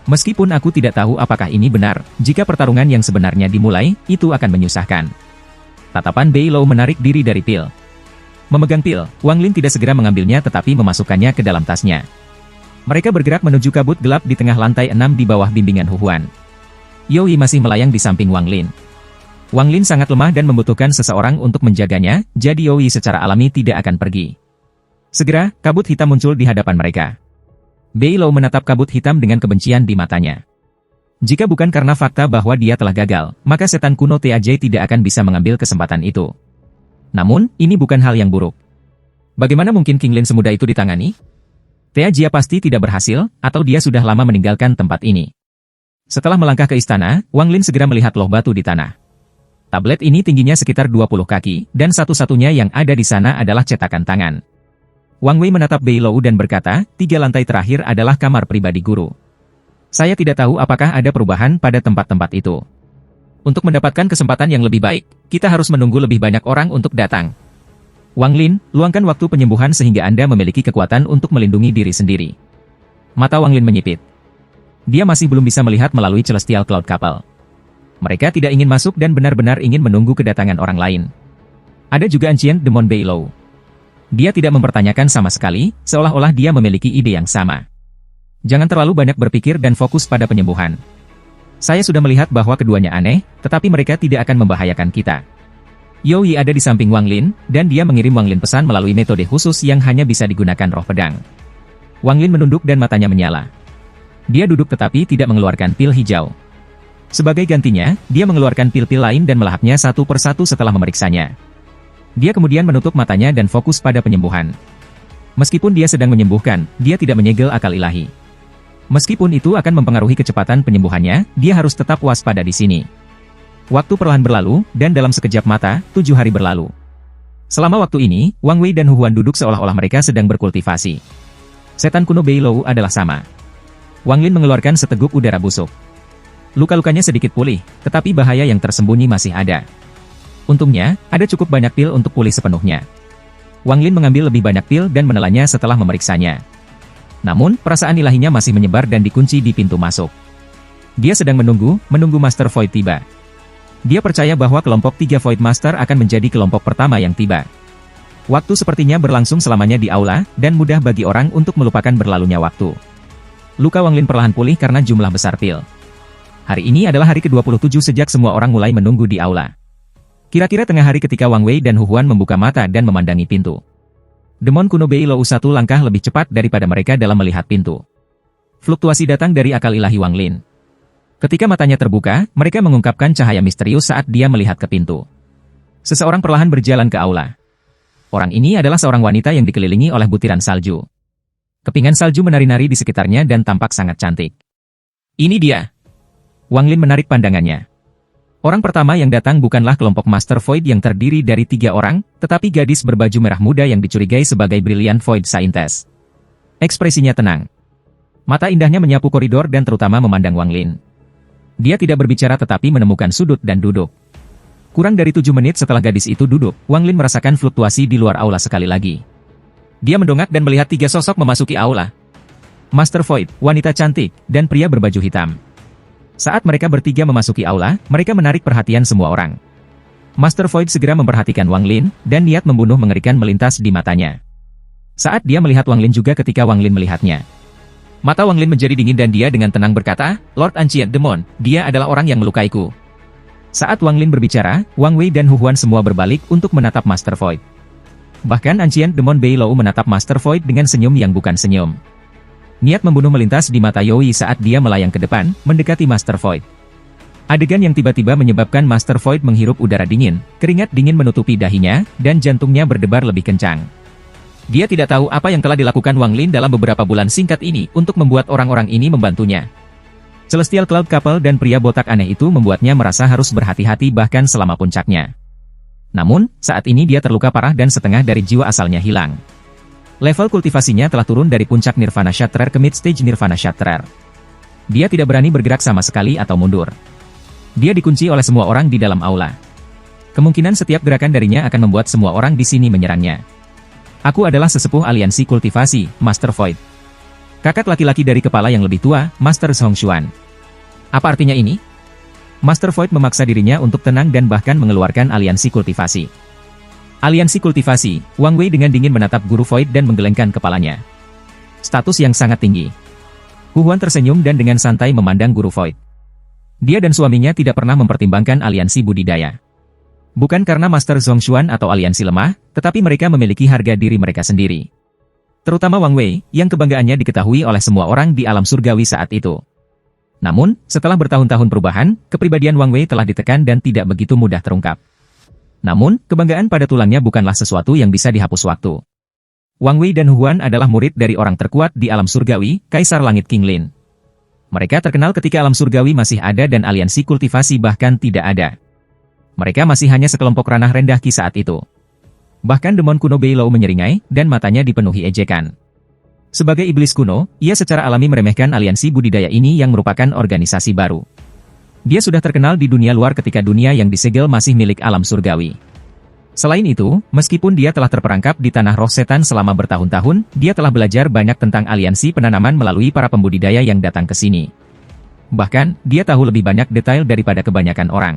Meskipun aku tidak tahu apakah ini benar, jika pertarungan yang sebenarnya dimulai, itu akan menyusahkan. Tatapan Bei Lou menarik diri dari pil. Memegang pil, Wang Lin tidak segera mengambilnya tetapi memasukkannya ke dalam tasnya. Mereka bergerak menuju kabut gelap di tengah lantai 6 di bawah bimbingan Hu Huan. Yoi masih melayang di samping Wang Lin. Wang Lin sangat lemah dan membutuhkan seseorang untuk menjaganya, jadi Yoi secara alami tidak akan pergi. Segera, kabut hitam muncul di hadapan mereka. Bei Lou menatap kabut hitam dengan kebencian di matanya. Jika bukan karena fakta bahwa dia telah gagal, maka setan kuno Te Ajia tidak akan bisa mengambil kesempatan itu. Namun, ini bukan hal yang buruk. Bagaimana mungkin King Lin semudah itu ditangani? Te Ajia pasti tidak berhasil, atau dia sudah lama meninggalkan tempat ini. Setelah melangkah ke istana, Wang Lin segera melihat loh batu di tanah. Tablet ini tingginya sekitar 20 kaki, dan satu-satunya yang ada di sana adalah cetakan tangan. Wang Wei menatap Bei Lou dan berkata, 3 lantai terakhir adalah kamar pribadi guru. Saya tidak tahu apakah ada perubahan pada tempat-tempat itu. Untuk mendapatkan kesempatan yang lebih baik, kita harus menunggu lebih banyak orang untuk datang. Wang Lin, luangkan waktu penyembuhan sehingga Anda memiliki kekuatan untuk melindungi diri sendiri. Mata Wang Lin menyipit. Dia masih belum bisa melihat melalui Celestial Cloud Couple. Mereka tidak ingin masuk dan benar-benar ingin menunggu kedatangan orang lain. Ada juga Ancient Demon Beilou. Dia tidak mempertanyakan sama sekali, seolah-olah dia memiliki ide yang sama. Jangan terlalu banyak berpikir dan fokus pada penyembuhan. Saya sudah melihat bahwa keduanya aneh, tetapi mereka tidak akan membahayakan kita. Yo Yi ada di samping Wang Lin, dan dia mengirim Wang Lin pesan melalui metode khusus yang hanya bisa digunakan roh pedang. Wang Lin menunduk dan matanya menyala. Dia duduk tetapi tidak mengeluarkan pil hijau. Sebagai gantinya, dia mengeluarkan pil-pil lain dan melahapnya satu persatu setelah memeriksanya. Dia kemudian menutup matanya dan fokus pada penyembuhan. Meskipun dia sedang menyembuhkan, dia tidak menyegel akal ilahi. Meskipun itu akan mempengaruhi kecepatan penyembuhannya, dia harus tetap waspada di sini. Waktu perlahan berlalu, dan dalam sekejap mata, 7 hari berlalu. Selama waktu ini, Wang Wei dan Hu Huan duduk seolah-olah mereka sedang berkultivasi. Setan kuno Beilou adalah sama. Wang Lin mengeluarkan seteguk udara busuk. Luka-lukanya sedikit pulih, tetapi bahaya yang tersembunyi masih ada. Untungnya, ada cukup banyak pil untuk pulih sepenuhnya. Wang Lin mengambil lebih banyak pil dan menelannya setelah memeriksanya. Namun, perasaan ilahinya masih menyebar dan dikunci di pintu masuk. Dia sedang menunggu Master Void tiba. Dia percaya bahwa kelompok 3 Void Master akan menjadi kelompok pertama yang tiba. Waktu sepertinya berlangsung selamanya di aula, dan mudah bagi orang untuk melupakan berlalunya waktu. Luka Wang Lin perlahan pulih karena jumlah besar pil. Hari ini adalah hari ke-27 sejak semua orang mulai menunggu di aula. Kira-kira tengah hari ketika Wang Wei dan Hu Huan membuka mata dan memandangi pintu. Demon kuno Beilou satu langkah lebih cepat daripada mereka dalam melihat pintu. Fluktuasi datang dari akal ilahi Wang Lin. Ketika matanya terbuka, mereka mengungkapkan cahaya misterius saat dia melihat ke pintu. Seseorang perlahan berjalan ke aula. Orang ini adalah seorang wanita yang dikelilingi oleh butiran salju. Kepingan salju menari-nari di sekitarnya dan tampak sangat cantik. Ini dia. Wang Lin menarik pandangannya. Orang pertama yang datang bukanlah kelompok Master Void yang terdiri dari 3 orang, tetapi gadis berbaju merah muda yang dicurigai sebagai Brilliant Void Scientist. Ekspresinya tenang. Mata indahnya menyapu koridor dan terutama memandang Wang Lin. Dia tidak berbicara tetapi menemukan sudut dan duduk. Kurang dari 7 menit setelah gadis itu duduk, Wang Lin merasakan fluktuasi di luar aula sekali lagi. Dia mendongak dan melihat 3 sosok memasuki aula. Master Void, wanita cantik, dan pria berbaju hitam. Saat mereka bertiga memasuki aula, mereka menarik perhatian semua orang. Master Void segera memperhatikan Wang Lin, dan niat membunuh mengerikan melintas di matanya. Saat dia melihat Wang Lin juga ketika Wang Lin melihatnya. Mata Wang Lin menjadi dingin dan dia dengan tenang berkata, Lord Ancient Demon, dia adalah orang yang melukaiku. Saat Wang Lin berbicara, Wang Wei dan Hu Huan semua berbalik untuk menatap Master Void. Bahkan Ancient Demon Beilou menatap Master Void dengan senyum yang bukan senyum. Niat membunuh melintas di mata Yoi saat dia melayang ke depan, mendekati Master Void. Adegan yang tiba-tiba menyebabkan Master Void menghirup udara dingin, keringat dingin menutupi dahinya, dan jantungnya berdebar lebih kencang. Dia tidak tahu apa yang telah dilakukan Wang Lin dalam beberapa bulan singkat ini untuk membuat orang-orang ini membantunya. Celestial Cloud Couple dan pria botak aneh itu membuatnya merasa harus berhati-hati bahkan selama puncaknya. Namun, saat ini dia terluka parah dan setengah dari jiwa asalnya hilang. Level kultivasinya telah turun dari puncak Nirvana Shatterer ke mid-stage Nirvana Shatterer. Dia tidak berani bergerak sama sekali atau mundur. Dia dikunci oleh semua orang di dalam aula. Kemungkinan setiap gerakan darinya akan membuat semua orang di sini menyerangnya. Aku adalah sesepuh aliansi kultivasi, Master Void. Kakak laki-laki dari kepala yang lebih tua, Master Zhongshuan. Apa artinya ini? Master Void memaksa dirinya untuk tenang dan bahkan mengeluarkan aliansi kultivasi. Aliansi kultivasi, Wang Wei dengan dingin menatap Guru Void dan menggelengkan kepalanya. Status yang sangat tinggi. Hu Huan tersenyum dan dengan santai memandang Guru Void. Dia dan suaminya tidak pernah mempertimbangkan aliansi budidaya. Bukan karena Master Zhongshuan atau aliansi lemah, tetapi mereka memiliki harga diri mereka sendiri. Terutama Wang Wei, yang kebanggaannya diketahui oleh semua orang di alam surgawi saat itu. Namun, setelah bertahun-tahun perubahan, kepribadian Wang Wei telah ditekan dan tidak begitu mudah terungkap. Namun, kebanggaan pada tulangnya bukanlah sesuatu yang bisa dihapus waktu. Wang Wei dan Hu Huan adalah murid dari orang terkuat di alam surgawi, Kaisar Langit King Lin. Mereka terkenal ketika alam surgawi masih ada dan aliansi kultivasi bahkan tidak ada. Mereka masih hanya sekelompok ranah rendah Ki saat itu. Bahkan demon kuno Beilou menyeringai, dan matanya dipenuhi ejekan. Sebagai iblis kuno, ia secara alami meremehkan aliansi budidaya ini yang merupakan organisasi baru. Dia sudah terkenal di dunia luar ketika dunia yang disegel masih milik alam surgawi. Selain itu, meskipun dia telah terperangkap di tanah roh setan selama bertahun-tahun, dia telah belajar banyak tentang aliansi penanaman melalui para pembudidaya yang datang ke sini. Bahkan, dia tahu lebih banyak detail daripada kebanyakan orang.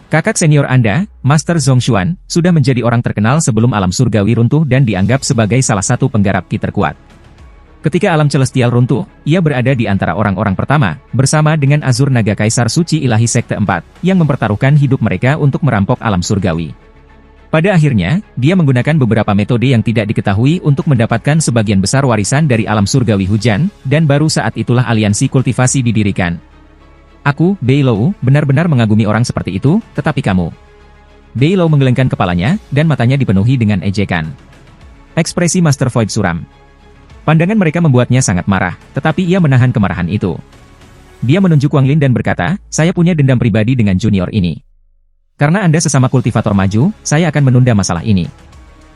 Kakak senior Anda, Master Zhongshuan, sudah menjadi orang terkenal sebelum alam surgawi runtuh dan dianggap sebagai salah satu penggarap ki terkuat. Ketika alam celestial runtuh, ia berada di antara orang-orang pertama, bersama dengan Azur Naga Kaisar Suci Ilahi Sekte 4, yang mempertaruhkan hidup mereka untuk merampok alam surgawi. Pada akhirnya, dia menggunakan beberapa metode yang tidak diketahui untuk mendapatkan sebagian besar warisan dari alam surgawi hujan, dan baru saat itulah aliansi kultivasi didirikan. Aku, Beilou, benar-benar mengagumi orang seperti itu, tetapi kamu. Beilou menggelengkan kepalanya, dan matanya dipenuhi dengan ejekan. Ekspresi Master Void suram. Pandangan mereka membuatnya sangat marah, tetapi ia menahan kemarahan itu. Dia menunjuk Wang Lin dan berkata, saya punya dendam pribadi dengan junior ini. Karena Anda sesama kultivator maju, saya akan menunda masalah ini.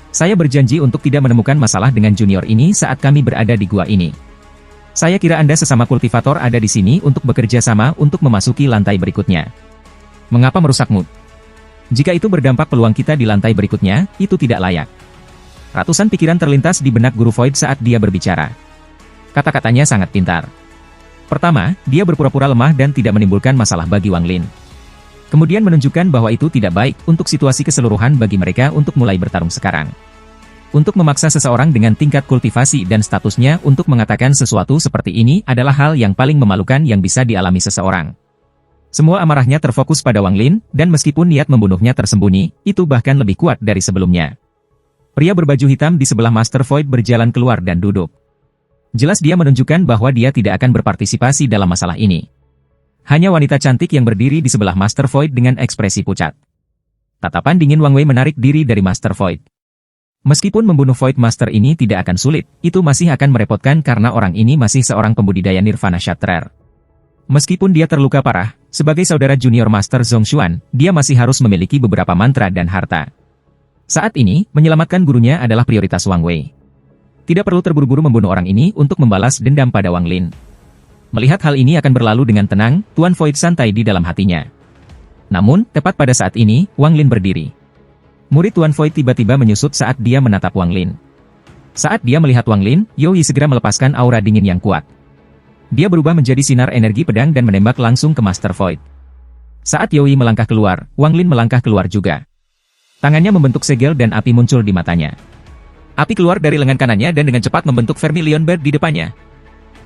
Saya berjanji untuk tidak menemukan masalah dengan junior ini saat kami berada di gua ini. Saya kira Anda sesama kultivator ada di sini untuk bekerja sama untuk memasuki lantai berikutnya. Mengapa merusak mood? Jika itu berdampak peluang kita di lantai berikutnya, itu tidak layak. Ratusan pikiran terlintas di benak Guru Void saat dia berbicara. Kata-katanya sangat pintar. Pertama, dia berpura-pura lemah dan tidak menimbulkan masalah bagi Wang Lin. Kemudian menunjukkan bahwa itu tidak baik untuk situasi keseluruhan bagi mereka untuk mulai bertarung sekarang. Untuk memaksa seseorang dengan tingkat kultivasi dan statusnya untuk mengatakan sesuatu seperti ini adalah hal yang paling memalukan yang bisa dialami seseorang. Semua amarahnya terfokus pada Wang Lin, dan meskipun niat membunuhnya tersembunyi, itu bahkan lebih kuat dari sebelumnya. Pria berbaju hitam di sebelah Master Void berjalan keluar dan duduk. Jelas dia menunjukkan bahwa dia tidak akan berpartisipasi dalam masalah ini. Hanya wanita cantik yang berdiri di sebelah Master Void dengan ekspresi pucat. Tatapan dingin Wang Wei menarik diri dari Master Void. Meskipun membunuh Void Master ini tidak akan sulit, itu masih akan merepotkan karena orang ini masih seorang pembudidaya Nirvana Shatterer. Meskipun dia terluka parah, sebagai saudara junior Master Zhongshuan, dia masih harus memiliki beberapa mantra dan harta. Saat ini, menyelamatkan gurunya adalah prioritas Wang Wei. Tidak perlu terburu-buru membunuh orang ini untuk membalas dendam pada Wang Lin. Melihat hal ini akan berlalu dengan tenang, Tuan Void santai di dalam hatinya. Namun, tepat pada saat ini, Wang Lin berdiri. Murid Tuan Void tiba-tiba menyusut saat dia menatap Wang Lin. Saat dia melihat Wang Lin, Yoi segera melepaskan aura dingin yang kuat. Dia berubah menjadi sinar energi pedang dan menembak langsung ke Master Void. Saat Yoi melangkah keluar, Wang Lin melangkah keluar juga. Tangannya membentuk segel dan api muncul di matanya. Api keluar dari lengan kanannya dan dengan cepat membentuk Vermilion Bird di depannya.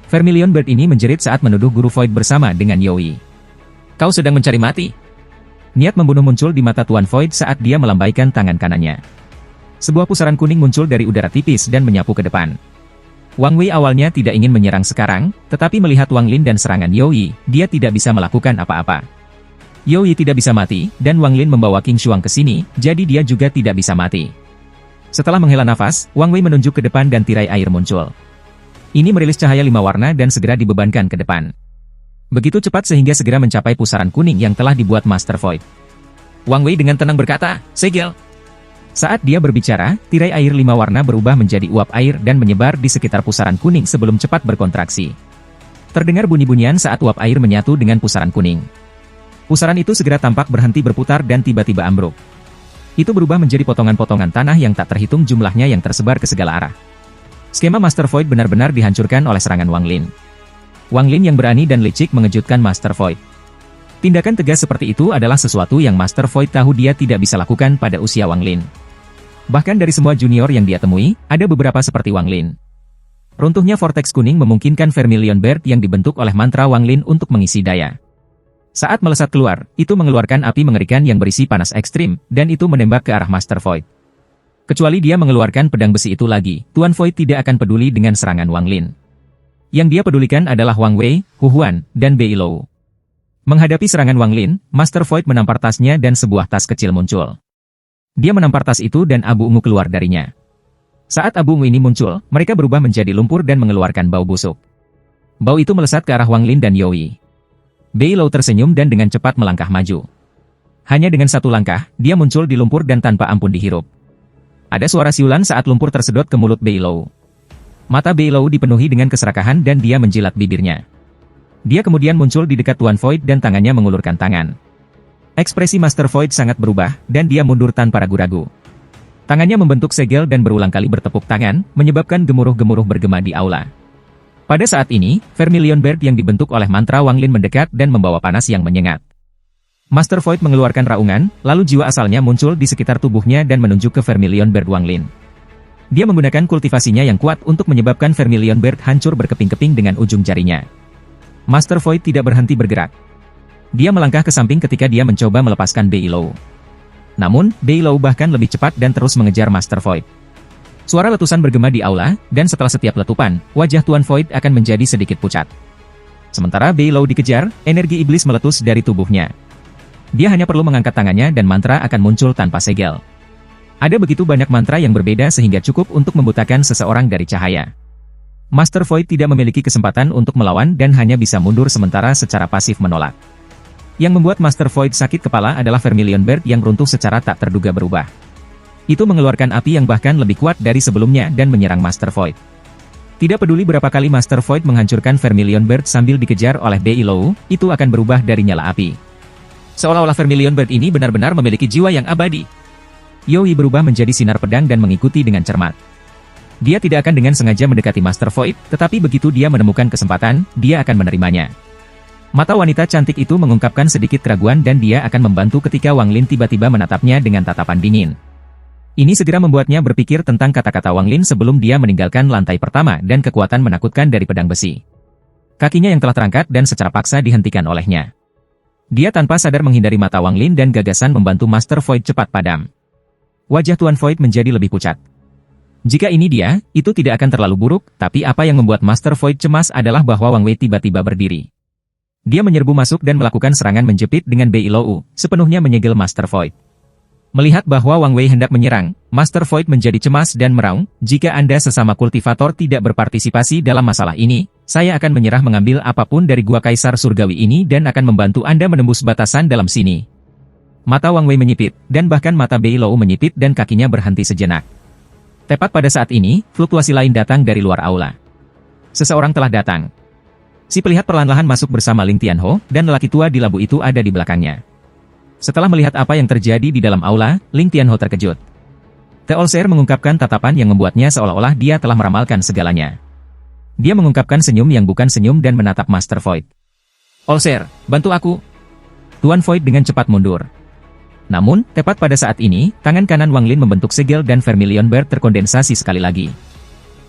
Vermilion Bird ini menjerit saat menuduh Guru Void bersama dengan Yoi. Kau sedang mencari mati? Niat membunuh muncul di mata Tuan Void saat dia melambaikan tangan kanannya. Sebuah pusaran kuning muncul dari udara tipis dan menyapu ke depan. Wang Wei awalnya tidak ingin menyerang sekarang, tetapi melihat Wang Lin dan serangan Yoi, dia tidak bisa melakukan apa-apa. Yoi tidak bisa mati, dan Wang Lin membawa King Shuang ke sini, jadi dia juga tidak bisa mati. Setelah menghela nafas, Wang Wei menunjuk ke depan dan tirai air muncul. Ini merilis cahaya 5 warna dan segera dibebankan ke depan. Begitu cepat sehingga segera mencapai pusaran kuning yang telah dibuat Master Void. Wang Wei dengan tenang berkata, segel. Saat dia berbicara, tirai air 5 warna berubah menjadi uap air dan menyebar di sekitar pusaran kuning sebelum cepat berkontraksi. Terdengar bunyi-bunyian saat uap air menyatu dengan pusaran kuning. Pusaran itu segera tampak berhenti berputar dan tiba-tiba ambruk. Itu berubah menjadi potongan-potongan tanah yang tak terhitung jumlahnya yang tersebar ke segala arah. Skema Master Void benar-benar dihancurkan oleh serangan Wang Lin. Wang Lin yang berani dan licik mengejutkan Master Void. Tindakan tegas seperti itu adalah sesuatu yang Master Void tahu dia tidak bisa lakukan pada usia Wang Lin. Bahkan dari semua junior yang dia temui, ada beberapa seperti Wang Lin. Runtuhnya Vortex kuning memungkinkan Vermilion Bird yang dibentuk oleh mantra Wang Lin untuk mengisi daya. Saat melesat keluar, itu mengeluarkan api mengerikan yang berisi panas ekstrim, dan itu menembak ke arah Master Void. Kecuali dia mengeluarkan pedang besi itu lagi, Tuan Void tidak akan peduli dengan serangan Wang Lin. Yang dia pedulikan adalah Wang Wei, Hu Huan, dan Beilou. Menghadapi serangan Wang Lin, Master Void menampar tasnya dan sebuah tas kecil muncul. Dia menampar tas itu dan abu ungu keluar darinya. Saat abu ungu ini muncul, mereka berubah menjadi lumpur dan mengeluarkan bau busuk. Bau itu melesat ke arah Wang Lin dan Yoi. Beilou tersenyum dan dengan cepat melangkah maju. Hanya dengan satu langkah, dia muncul di lumpur dan tanpa ampun dihirup. Ada suara siulan saat lumpur tersedot ke mulut Beilou. Mata Beilou dipenuhi dengan keserakahan dan dia menjilat bibirnya. Dia kemudian muncul di dekat Tuan Void dan tangannya mengulurkan tangan. Ekspresi Master Void sangat berubah, dan dia mundur tanpa ragu-ragu. Tangannya membentuk segel dan berulang kali bertepuk tangan, menyebabkan gemuruh-gemuruh bergema di aula. Pada saat ini, Vermilion Bird yang dibentuk oleh mantra Wang Lin mendekat dan membawa panas yang menyengat. Master Void mengeluarkan raungan, lalu jiwa asalnya muncul di sekitar tubuhnya dan menunjuk ke Vermilion Bird Wang Lin. Dia menggunakan kultivasinya yang kuat untuk menyebabkan Vermilion Bird hancur berkeping-keping dengan ujung jarinya. Master Void tidak berhenti bergerak. Dia melangkah ke samping ketika dia mencoba melepaskan Beilou. Namun, Beilou bahkan lebih cepat dan terus mengejar Master Void. Suara letusan bergema di aula, dan setelah setiap letupan, wajah Tuan Void akan menjadi sedikit pucat. Sementara Beilou dikejar, energi iblis meletus dari tubuhnya. Dia hanya perlu mengangkat tangannya dan mantra akan muncul tanpa segel. Ada begitu banyak mantra yang berbeda sehingga cukup untuk membutakan seseorang dari cahaya. Master Void tidak memiliki kesempatan untuk melawan dan hanya bisa mundur sementara secara pasif menolak. Yang membuat Master Void sakit kepala adalah Vermilion Bird yang runtuh secara tak terduga berubah. Itu mengeluarkan api yang bahkan lebih kuat dari sebelumnya dan menyerang Master Void. Tidak peduli berapa kali Master Void menghancurkan Vermilion Bird sambil dikejar oleh Beilou, itu akan berubah dari nyala api. Seolah-olah Vermilion Bird ini benar-benar memiliki jiwa yang abadi. Yoi berubah menjadi sinar pedang dan mengikuti dengan cermat. Dia tidak akan dengan sengaja mendekati Master Void, tetapi begitu dia menemukan kesempatan, dia akan menerimanya. Mata wanita cantik itu mengungkapkan sedikit keraguan dan dia akan membantu ketika Wang Lin tiba-tiba menatapnya dengan tatapan dingin. Ini segera membuatnya berpikir tentang kata-kata Wang Lin sebelum dia meninggalkan lantai pertama dan kekuatan menakutkan dari pedang besi. Kakinya yang telah terangkat dan secara paksa dihentikan olehnya. Dia tanpa sadar menghindari mata Wang Lin dan gagasan membantu Master Void cepat padam. Wajah Tuan Void menjadi lebih pucat. Jika ini dia, itu tidak akan terlalu buruk, tapi apa yang membuat Master Void cemas adalah bahwa Wang Wei tiba-tiba berdiri. Dia menyerbu masuk dan melakukan serangan menjepit dengan Beilou, sepenuhnya menyegel Master Void. Melihat bahwa Wang Wei hendak menyerang, Master Void menjadi cemas dan meraung, jika Anda sesama kultivator tidak berpartisipasi dalam masalah ini, saya akan menyerah mengambil apapun dari gua Kaisar Surgawi ini dan akan membantu Anda menembus batasan dalam sini. Mata Wang Wei menyipit, dan bahkan mata Beilou menyipit dan kakinya berhenti sejenak. Tepat pada saat ini, fluktuasi lain datang dari luar aula. Seseorang telah datang. Si pelihat perlahan-lahan masuk bersama Ling Tianho, dan lelaki tua di labu itu ada di belakangnya. Setelah melihat apa yang terjadi di dalam aula, Ling Tianho terkejut. The Allseer mengungkapkan tatapan yang membuatnya seolah-olah dia telah meramalkan segalanya. Dia mengungkapkan senyum yang bukan senyum dan menatap Master Void. Allseer, bantu aku. Tuan Void dengan cepat mundur. Namun, tepat pada saat ini, tangan kanan Wang Lin membentuk segel dan Vermilion Bird terkondensasi sekali lagi.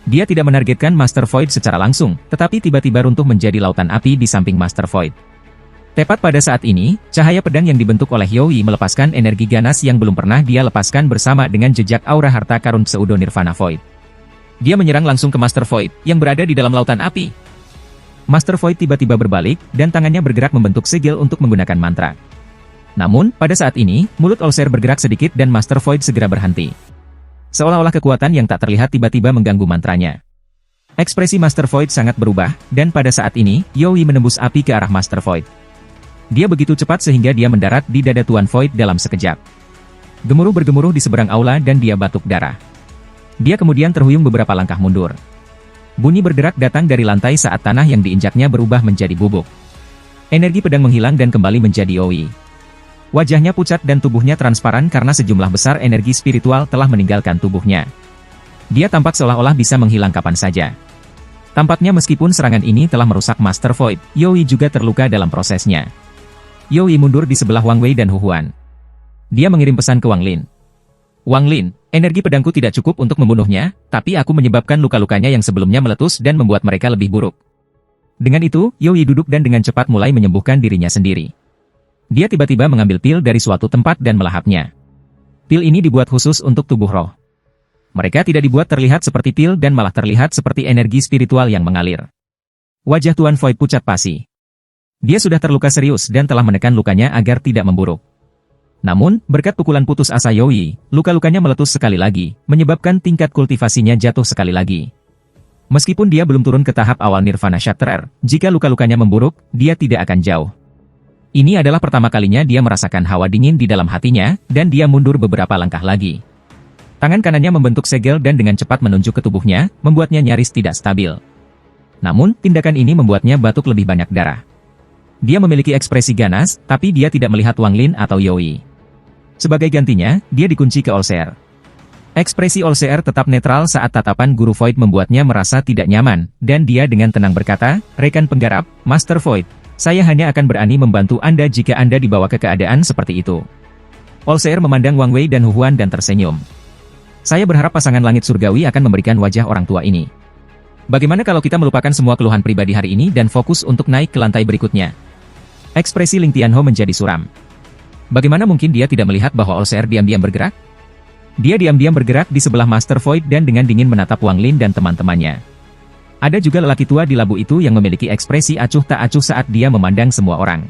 Dia tidak menargetkan Master Void secara langsung, tetapi tiba-tiba runtuh menjadi lautan api di samping Master Void. Tepat pada saat ini, cahaya pedang yang dibentuk oleh Yoi melepaskan energi ganas yang belum pernah dia lepaskan bersama dengan jejak aura harta karun pseudo Nirvana Void. Dia menyerang langsung ke Master Void, yang berada di dalam lautan api. Master Void tiba-tiba berbalik, dan tangannya bergerak membentuk segel untuk menggunakan mantra. Namun, pada saat ini, mulut Allseer bergerak sedikit dan Master Void segera berhenti. Seolah-olah kekuatan yang tak terlihat tiba-tiba mengganggu mantranya. Ekspresi Master Void sangat berubah, dan pada saat ini, Yoi menembus api ke arah Master Void. Dia begitu cepat sehingga dia mendarat di dada Tuan Void dalam sekejap. Gemuruh bergemuruh di seberang aula dan dia batuk darah. Dia kemudian terhuyung beberapa langkah mundur. Bunyi berderak datang dari lantai saat tanah yang diinjaknya berubah menjadi bubuk. Energi pedang menghilang dan kembali menjadi Yoi. Wajahnya pucat dan tubuhnya transparan karena sejumlah besar energi spiritual telah meninggalkan tubuhnya. Dia tampak seolah-olah bisa menghilang kapan saja. Tampaknya meskipun serangan ini telah merusak Master Void, Yoi juga terluka dalam prosesnya. Yoi mundur di sebelah Wang Wei dan Hu Huan. Dia mengirim pesan ke Wang Lin. Wang Lin, energi pedangku tidak cukup untuk membunuhnya, tapi aku menyebabkan luka-lukanya yang sebelumnya meletus dan membuat mereka lebih buruk. Dengan itu, Yoi duduk dan dengan cepat mulai menyembuhkan dirinya sendiri. Dia tiba-tiba mengambil pil dari suatu tempat dan melahapnya. Pil ini dibuat khusus untuk tubuh roh. Mereka tidak dibuat terlihat seperti pil dan malah terlihat seperti energi spiritual yang mengalir. Wajah Tuan Void pucat pasi. Dia sudah terluka serius dan telah menekan lukanya agar tidak memburuk. Namun, berkat pukulan putus asa Yoi, luka-lukanya meletus sekali lagi, menyebabkan tingkat kultivasinya jatuh sekali lagi. Meskipun dia belum turun ke tahap awal Nirvana Shatterer, jika luka-lukanya memburuk, dia tidak akan jauh. Ini adalah pertama kalinya dia merasakan hawa dingin di dalam hatinya, dan dia mundur beberapa langkah lagi. Tangan kanannya membentuk segel dan dengan cepat menunjuk ke tubuhnya, membuatnya nyaris tidak stabil. Namun, tindakan ini membuatnya batuk lebih banyak darah. Dia memiliki ekspresi ganas, tapi dia tidak melihat Wang Lin atau Yoi. Sebagai gantinya, dia dikunci ke Allseer. Ekspresi Allseer tetap netral saat tatapan Guru Void membuatnya merasa tidak nyaman, dan dia dengan tenang berkata, "Rekan penggarap, Master Void, saya hanya akan berani membantu Anda jika Anda dibawa ke keadaan seperti itu." Allseer memandang Wang Wei dan Hu Huan dan tersenyum. "Saya berharap pasangan langit surgawi akan memberikan wajah orang tua ini. Bagaimana kalau kita melupakan semua keluhan pribadi hari ini dan fokus untuk naik ke lantai berikutnya?" Ekspresi Ling Tianho menjadi suram. Bagaimana mungkin dia tidak melihat bahwa Allseer diam-diam bergerak? Dia diam-diam bergerak di sebelah Master Void dan dengan dingin menatap Wang Lin dan teman-temannya. Ada juga lelaki tua di labu itu yang memiliki ekspresi acuh tak acuh saat dia memandang semua orang.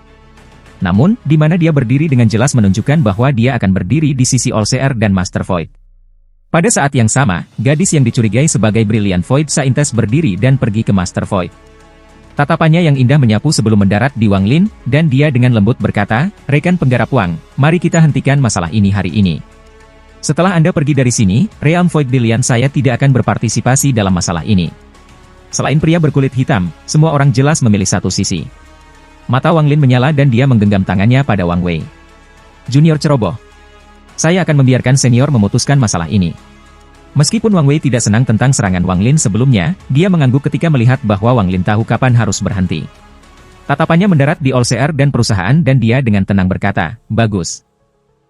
Namun, di mana dia berdiri dengan jelas menunjukkan bahwa dia akan berdiri di sisi Allseer dan Master Void. Pada saat yang sama, gadis yang dicurigai sebagai Brilliant Void Scientist berdiri dan pergi ke Master Void. Tatapannya yang indah menyapu sebelum mendarat di Wang Lin, dan dia dengan lembut berkata, "Rekan penggarap Wang, mari kita hentikan masalah ini hari ini. Setelah Anda pergi dari sini, Realm Void Brilliant saya tidak akan berpartisipasi dalam masalah ini." Selain pria berkulit hitam, semua orang jelas memilih satu sisi. Mata Wang Lin menyala dan dia menggenggam tangannya pada Wang Wei. "Junior ceroboh. Saya akan membiarkan senior memutuskan masalah ini." Meskipun Wang Wei tidak senang tentang serangan Wang Lin sebelumnya, dia mengangguk ketika melihat bahwa Wang Lin tahu kapan harus berhenti. Tatapannya mendarat di Allseer dan perusahaan dan dia dengan tenang berkata, "Bagus.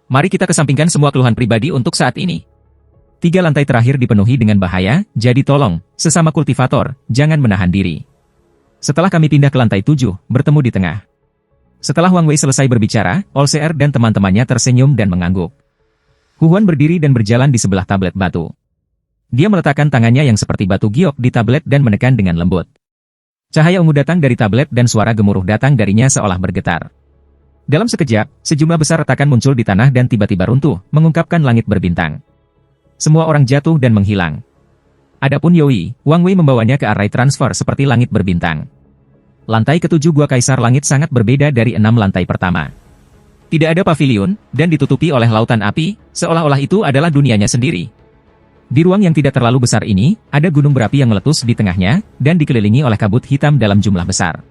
Mari kita kesampingkan semua keluhan pribadi untuk saat ini. 3 lantai terakhir dipenuhi dengan bahaya, jadi tolong, sesama kultivator, jangan menahan diri. Setelah kami pindah ke lantai 7, bertemu di tengah." Setelah Wang Wei selesai berbicara, Allseer dan teman-temannya tersenyum dan mengangguk. Hu Huan berdiri dan berjalan di sebelah tablet batu. Dia meletakkan tangannya yang seperti batu giok di tablet dan menekan dengan lembut. Cahaya ungu datang dari tablet dan suara gemuruh datang darinya seolah bergetar. Dalam sekejap, sejumlah besar retakan muncul di tanah dan tiba-tiba runtuh, mengungkapkan langit berbintang. Semua orang jatuh dan menghilang. Adapun Yoi, Wang Wei membawanya ke array transfer seperti langit berbintang. Lantai ke-7 Gua Kaisar Langit sangat berbeda dari 6 lantai pertama. Tidak ada pavilion, dan ditutupi oleh lautan api, seolah-olah itu adalah dunianya sendiri. Di ruang yang tidak terlalu besar ini, ada gunung berapi yang meletus di tengahnya, dan dikelilingi oleh kabut hitam dalam jumlah besar.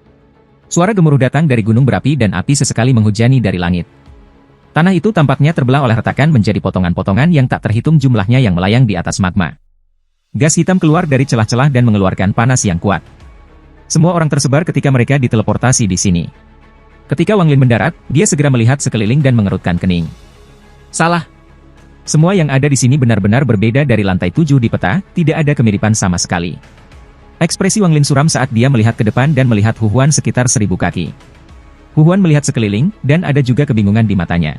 Suara gemuruh datang dari gunung berapi dan api sesekali menghujani dari langit. Tanah itu tampaknya terbelah oleh retakan menjadi potongan-potongan yang tak terhitung jumlahnya yang melayang di atas magma. Gas hitam keluar dari celah-celah dan mengeluarkan panas yang kuat. Semua orang tersebar ketika mereka diteleportasi di sini. Ketika Wang Lin mendarat, dia segera melihat sekeliling dan mengerutkan kening. Salah. Semua yang ada di sini benar-benar berbeda dari lantai 7 di peta, tidak ada kemiripan sama sekali. Ekspresi Wang Lin suram saat dia melihat ke depan dan melihat Hu Huan sekitar 1000 kaki. Hu Huan melihat sekeliling, dan ada juga kebingungan di matanya.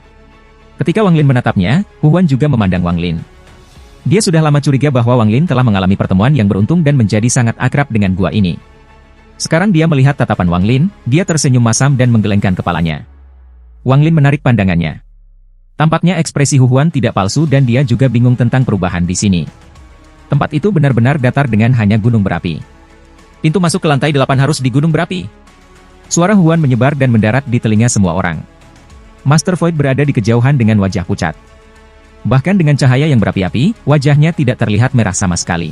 Ketika Wang Lin menatapnya, Hu Huan juga memandang Wang Lin. Dia sudah lama curiga bahwa Wang Lin telah mengalami pertemuan yang beruntung dan menjadi sangat akrab dengan gua ini. Sekarang dia melihat tatapan Wang Lin, dia tersenyum masam dan menggelengkan kepalanya. Wang Lin menarik pandangannya. Tampaknya ekspresi Hu Huan tidak palsu dan dia juga bingung tentang perubahan di sini. Tempat itu benar-benar datar dengan hanya gunung berapi. Pintu masuk ke lantai 8 harus di gunung berapi. Suara Hu Huan menyebar dan mendarat di telinga semua orang. Master Void berada di kejauhan dengan wajah pucat. Bahkan dengan cahaya yang berapi-api, wajahnya tidak terlihat merah sama sekali.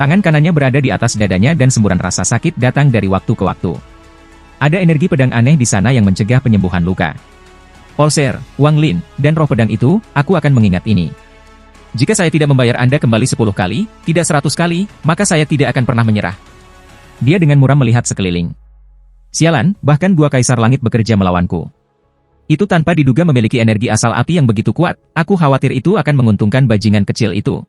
Tangan kanannya berada di atas dadanya dan semburan rasa sakit datang dari waktu ke waktu. Ada energi pedang aneh di sana yang mencegah penyembuhan luka. Allseer, Wang Lin, dan roh pedang itu, aku akan mengingat ini. Jika saya tidak membayar Anda kembali 10 kali, tidak 100 kali, maka saya tidak akan pernah menyerah. Dia dengan muram melihat sekeliling. Sialan, bahkan Gua Kaisar Langit bekerja melawanku. Itu tanpa diduga memiliki energi asal api yang begitu kuat, aku khawatir itu akan menguntungkan bajingan kecil itu.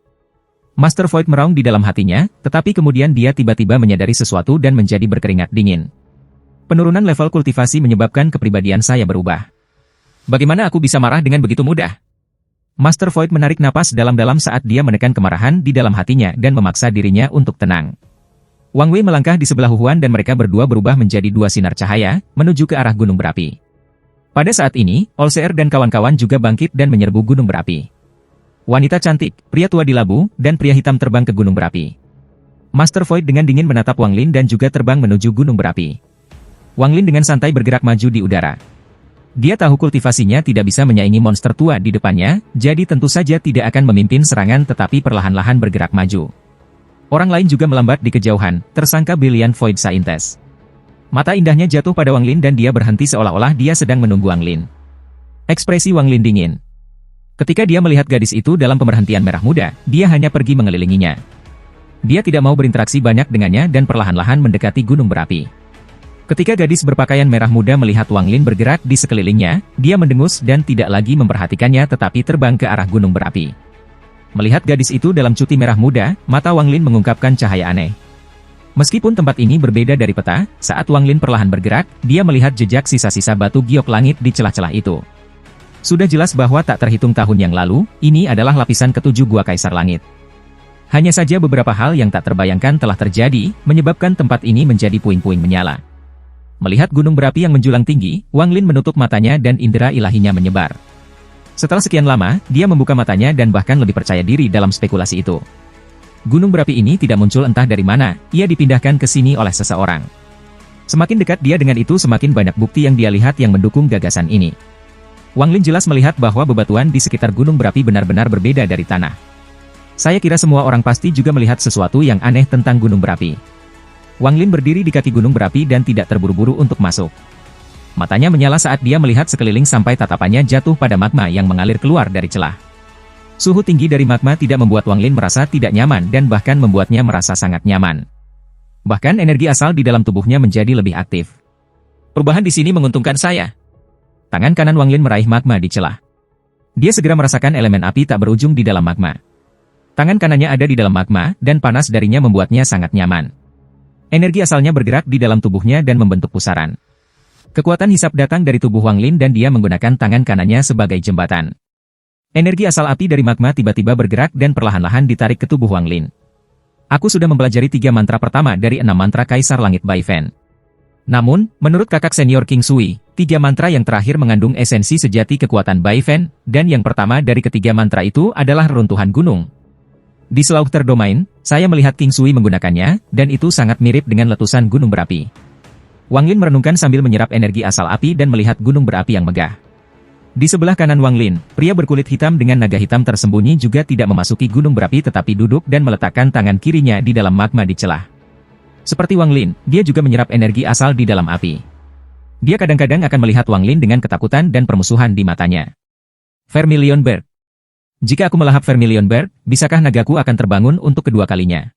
Master Void meraung di dalam hatinya, tetapi kemudian dia tiba-tiba menyadari sesuatu dan menjadi berkeringat dingin. Penurunan level kultivasi menyebabkan kepribadian saya berubah. Bagaimana aku bisa marah dengan begitu mudah? Master Void menarik napas dalam-dalam saat dia menekan kemarahan di dalam hatinya dan memaksa dirinya untuk tenang. Wang Wei melangkah di sebelah Hu Huan dan mereka berdua berubah menjadi 2 sinar cahaya, menuju ke arah gunung berapi. Pada saat ini, Allseer dan kawan-kawan juga bangkit dan menyerbu gunung berapi. Wanita cantik, pria tua di labu, dan pria hitam terbang ke gunung berapi. Master Void dengan dingin menatap Wang Lin dan juga terbang menuju gunung berapi. Wang Lin dengan santai bergerak maju di udara. Dia tahu kultivasinya tidak bisa menyaingi monster tua di depannya, jadi tentu saja tidak akan memimpin serangan tetapi perlahan-lahan bergerak maju. Orang lain juga melambat di kejauhan, tersangka Brilliant Void Scientist. Mata indahnya jatuh pada Wang Lin dan dia berhenti seolah-olah dia sedang menunggu Wang Lin. Ekspresi Wang Lin dingin. Ketika dia melihat gadis itu dalam pemerhentian merah muda, dia hanya pergi mengelilinginya. Dia tidak mau berinteraksi banyak dengannya dan perlahan-lahan mendekati gunung berapi. Ketika gadis berpakaian merah muda melihat Wang Lin bergerak di sekelilingnya, dia mendengus dan tidak lagi memperhatikannya tetapi terbang ke arah gunung berapi. Melihat gadis itu dalam cuti merah muda, mata Wang Lin mengungkapkan cahaya aneh. Meskipun tempat ini berbeda dari peta, saat Wang Lin perlahan bergerak, dia melihat jejak sisa-sisa batu giok langit di celah-celah itu. Sudah jelas bahwa tak terhitung tahun yang lalu, ini adalah lapisan ketujuh Gua Kaisar Langit. Hanya saja beberapa hal yang tak terbayangkan telah terjadi, menyebabkan tempat ini menjadi puing-puing menyala. Melihat gunung berapi yang menjulang tinggi, Wang Lin menutup matanya dan indera ilahinya menyebar. Setelah sekian lama, dia membuka matanya dan bahkan lebih percaya diri dalam spekulasi itu. Gunung berapi ini tidak muncul entah dari mana, ia dipindahkan ke sini oleh seseorang. Semakin dekat dia dengan itu semakin banyak bukti yang dia lihat yang mendukung gagasan ini. Wang Lin jelas melihat bahwa bebatuan di sekitar gunung berapi benar-benar berbeda dari tanah. Saya kira semua orang pasti juga melihat sesuatu yang aneh tentang gunung berapi. Wang Lin berdiri di kaki gunung berapi dan tidak terburu-buru untuk masuk. Matanya menyala saat dia melihat sekeliling sampai tatapannya jatuh pada magma yang mengalir keluar dari celah. Suhu tinggi dari magma tidak membuat Wang Lin merasa tidak nyaman dan bahkan membuatnya merasa sangat nyaman. Bahkan energi asal di dalam tubuhnya menjadi lebih aktif. Perubahan di sini menguntungkan saya. Tangan kanan Wang Lin meraih magma di celah. Dia segera merasakan elemen api tak berujung di dalam magma. Tangan kanannya ada di dalam magma, dan panas darinya membuatnya sangat nyaman. Energi asalnya bergerak di dalam tubuhnya dan membentuk pusaran. Kekuatan hisap datang dari tubuh Wang Lin dan dia menggunakan tangan kanannya sebagai jembatan. Energi asal api dari magma tiba-tiba bergerak dan perlahan-lahan ditarik ke tubuh Wang Lin. Aku sudah mempelajari 3 mantra pertama dari 6 mantra Kaisar Langit Bai Fan. Namun, menurut kakak senior King Sui, 3 mantra yang terakhir mengandung esensi sejati kekuatan Bai Fan, dan yang pertama dari ketiga mantra itu adalah reruntuhan gunung. Di Slaughter Domain, saya melihat King Sui menggunakannya, dan itu sangat mirip dengan letusan gunung berapi. Wang Lin merenungkan sambil menyerap energi asal api dan melihat gunung berapi yang megah. Di sebelah kanan Wang Lin, pria berkulit hitam dengan naga hitam tersembunyi juga tidak memasuki gunung berapi tetapi duduk dan meletakkan tangan kirinya di dalam magma di celah. Seperti Wang Lin, dia juga menyerap energi asal di dalam api. Dia kadang-kadang akan melihat Wang Lin dengan ketakutan dan permusuhan di matanya. Vermilion Bird. Jika aku melahap Vermilion Bird, bisakah nagaku akan terbangun untuk kedua kalinya?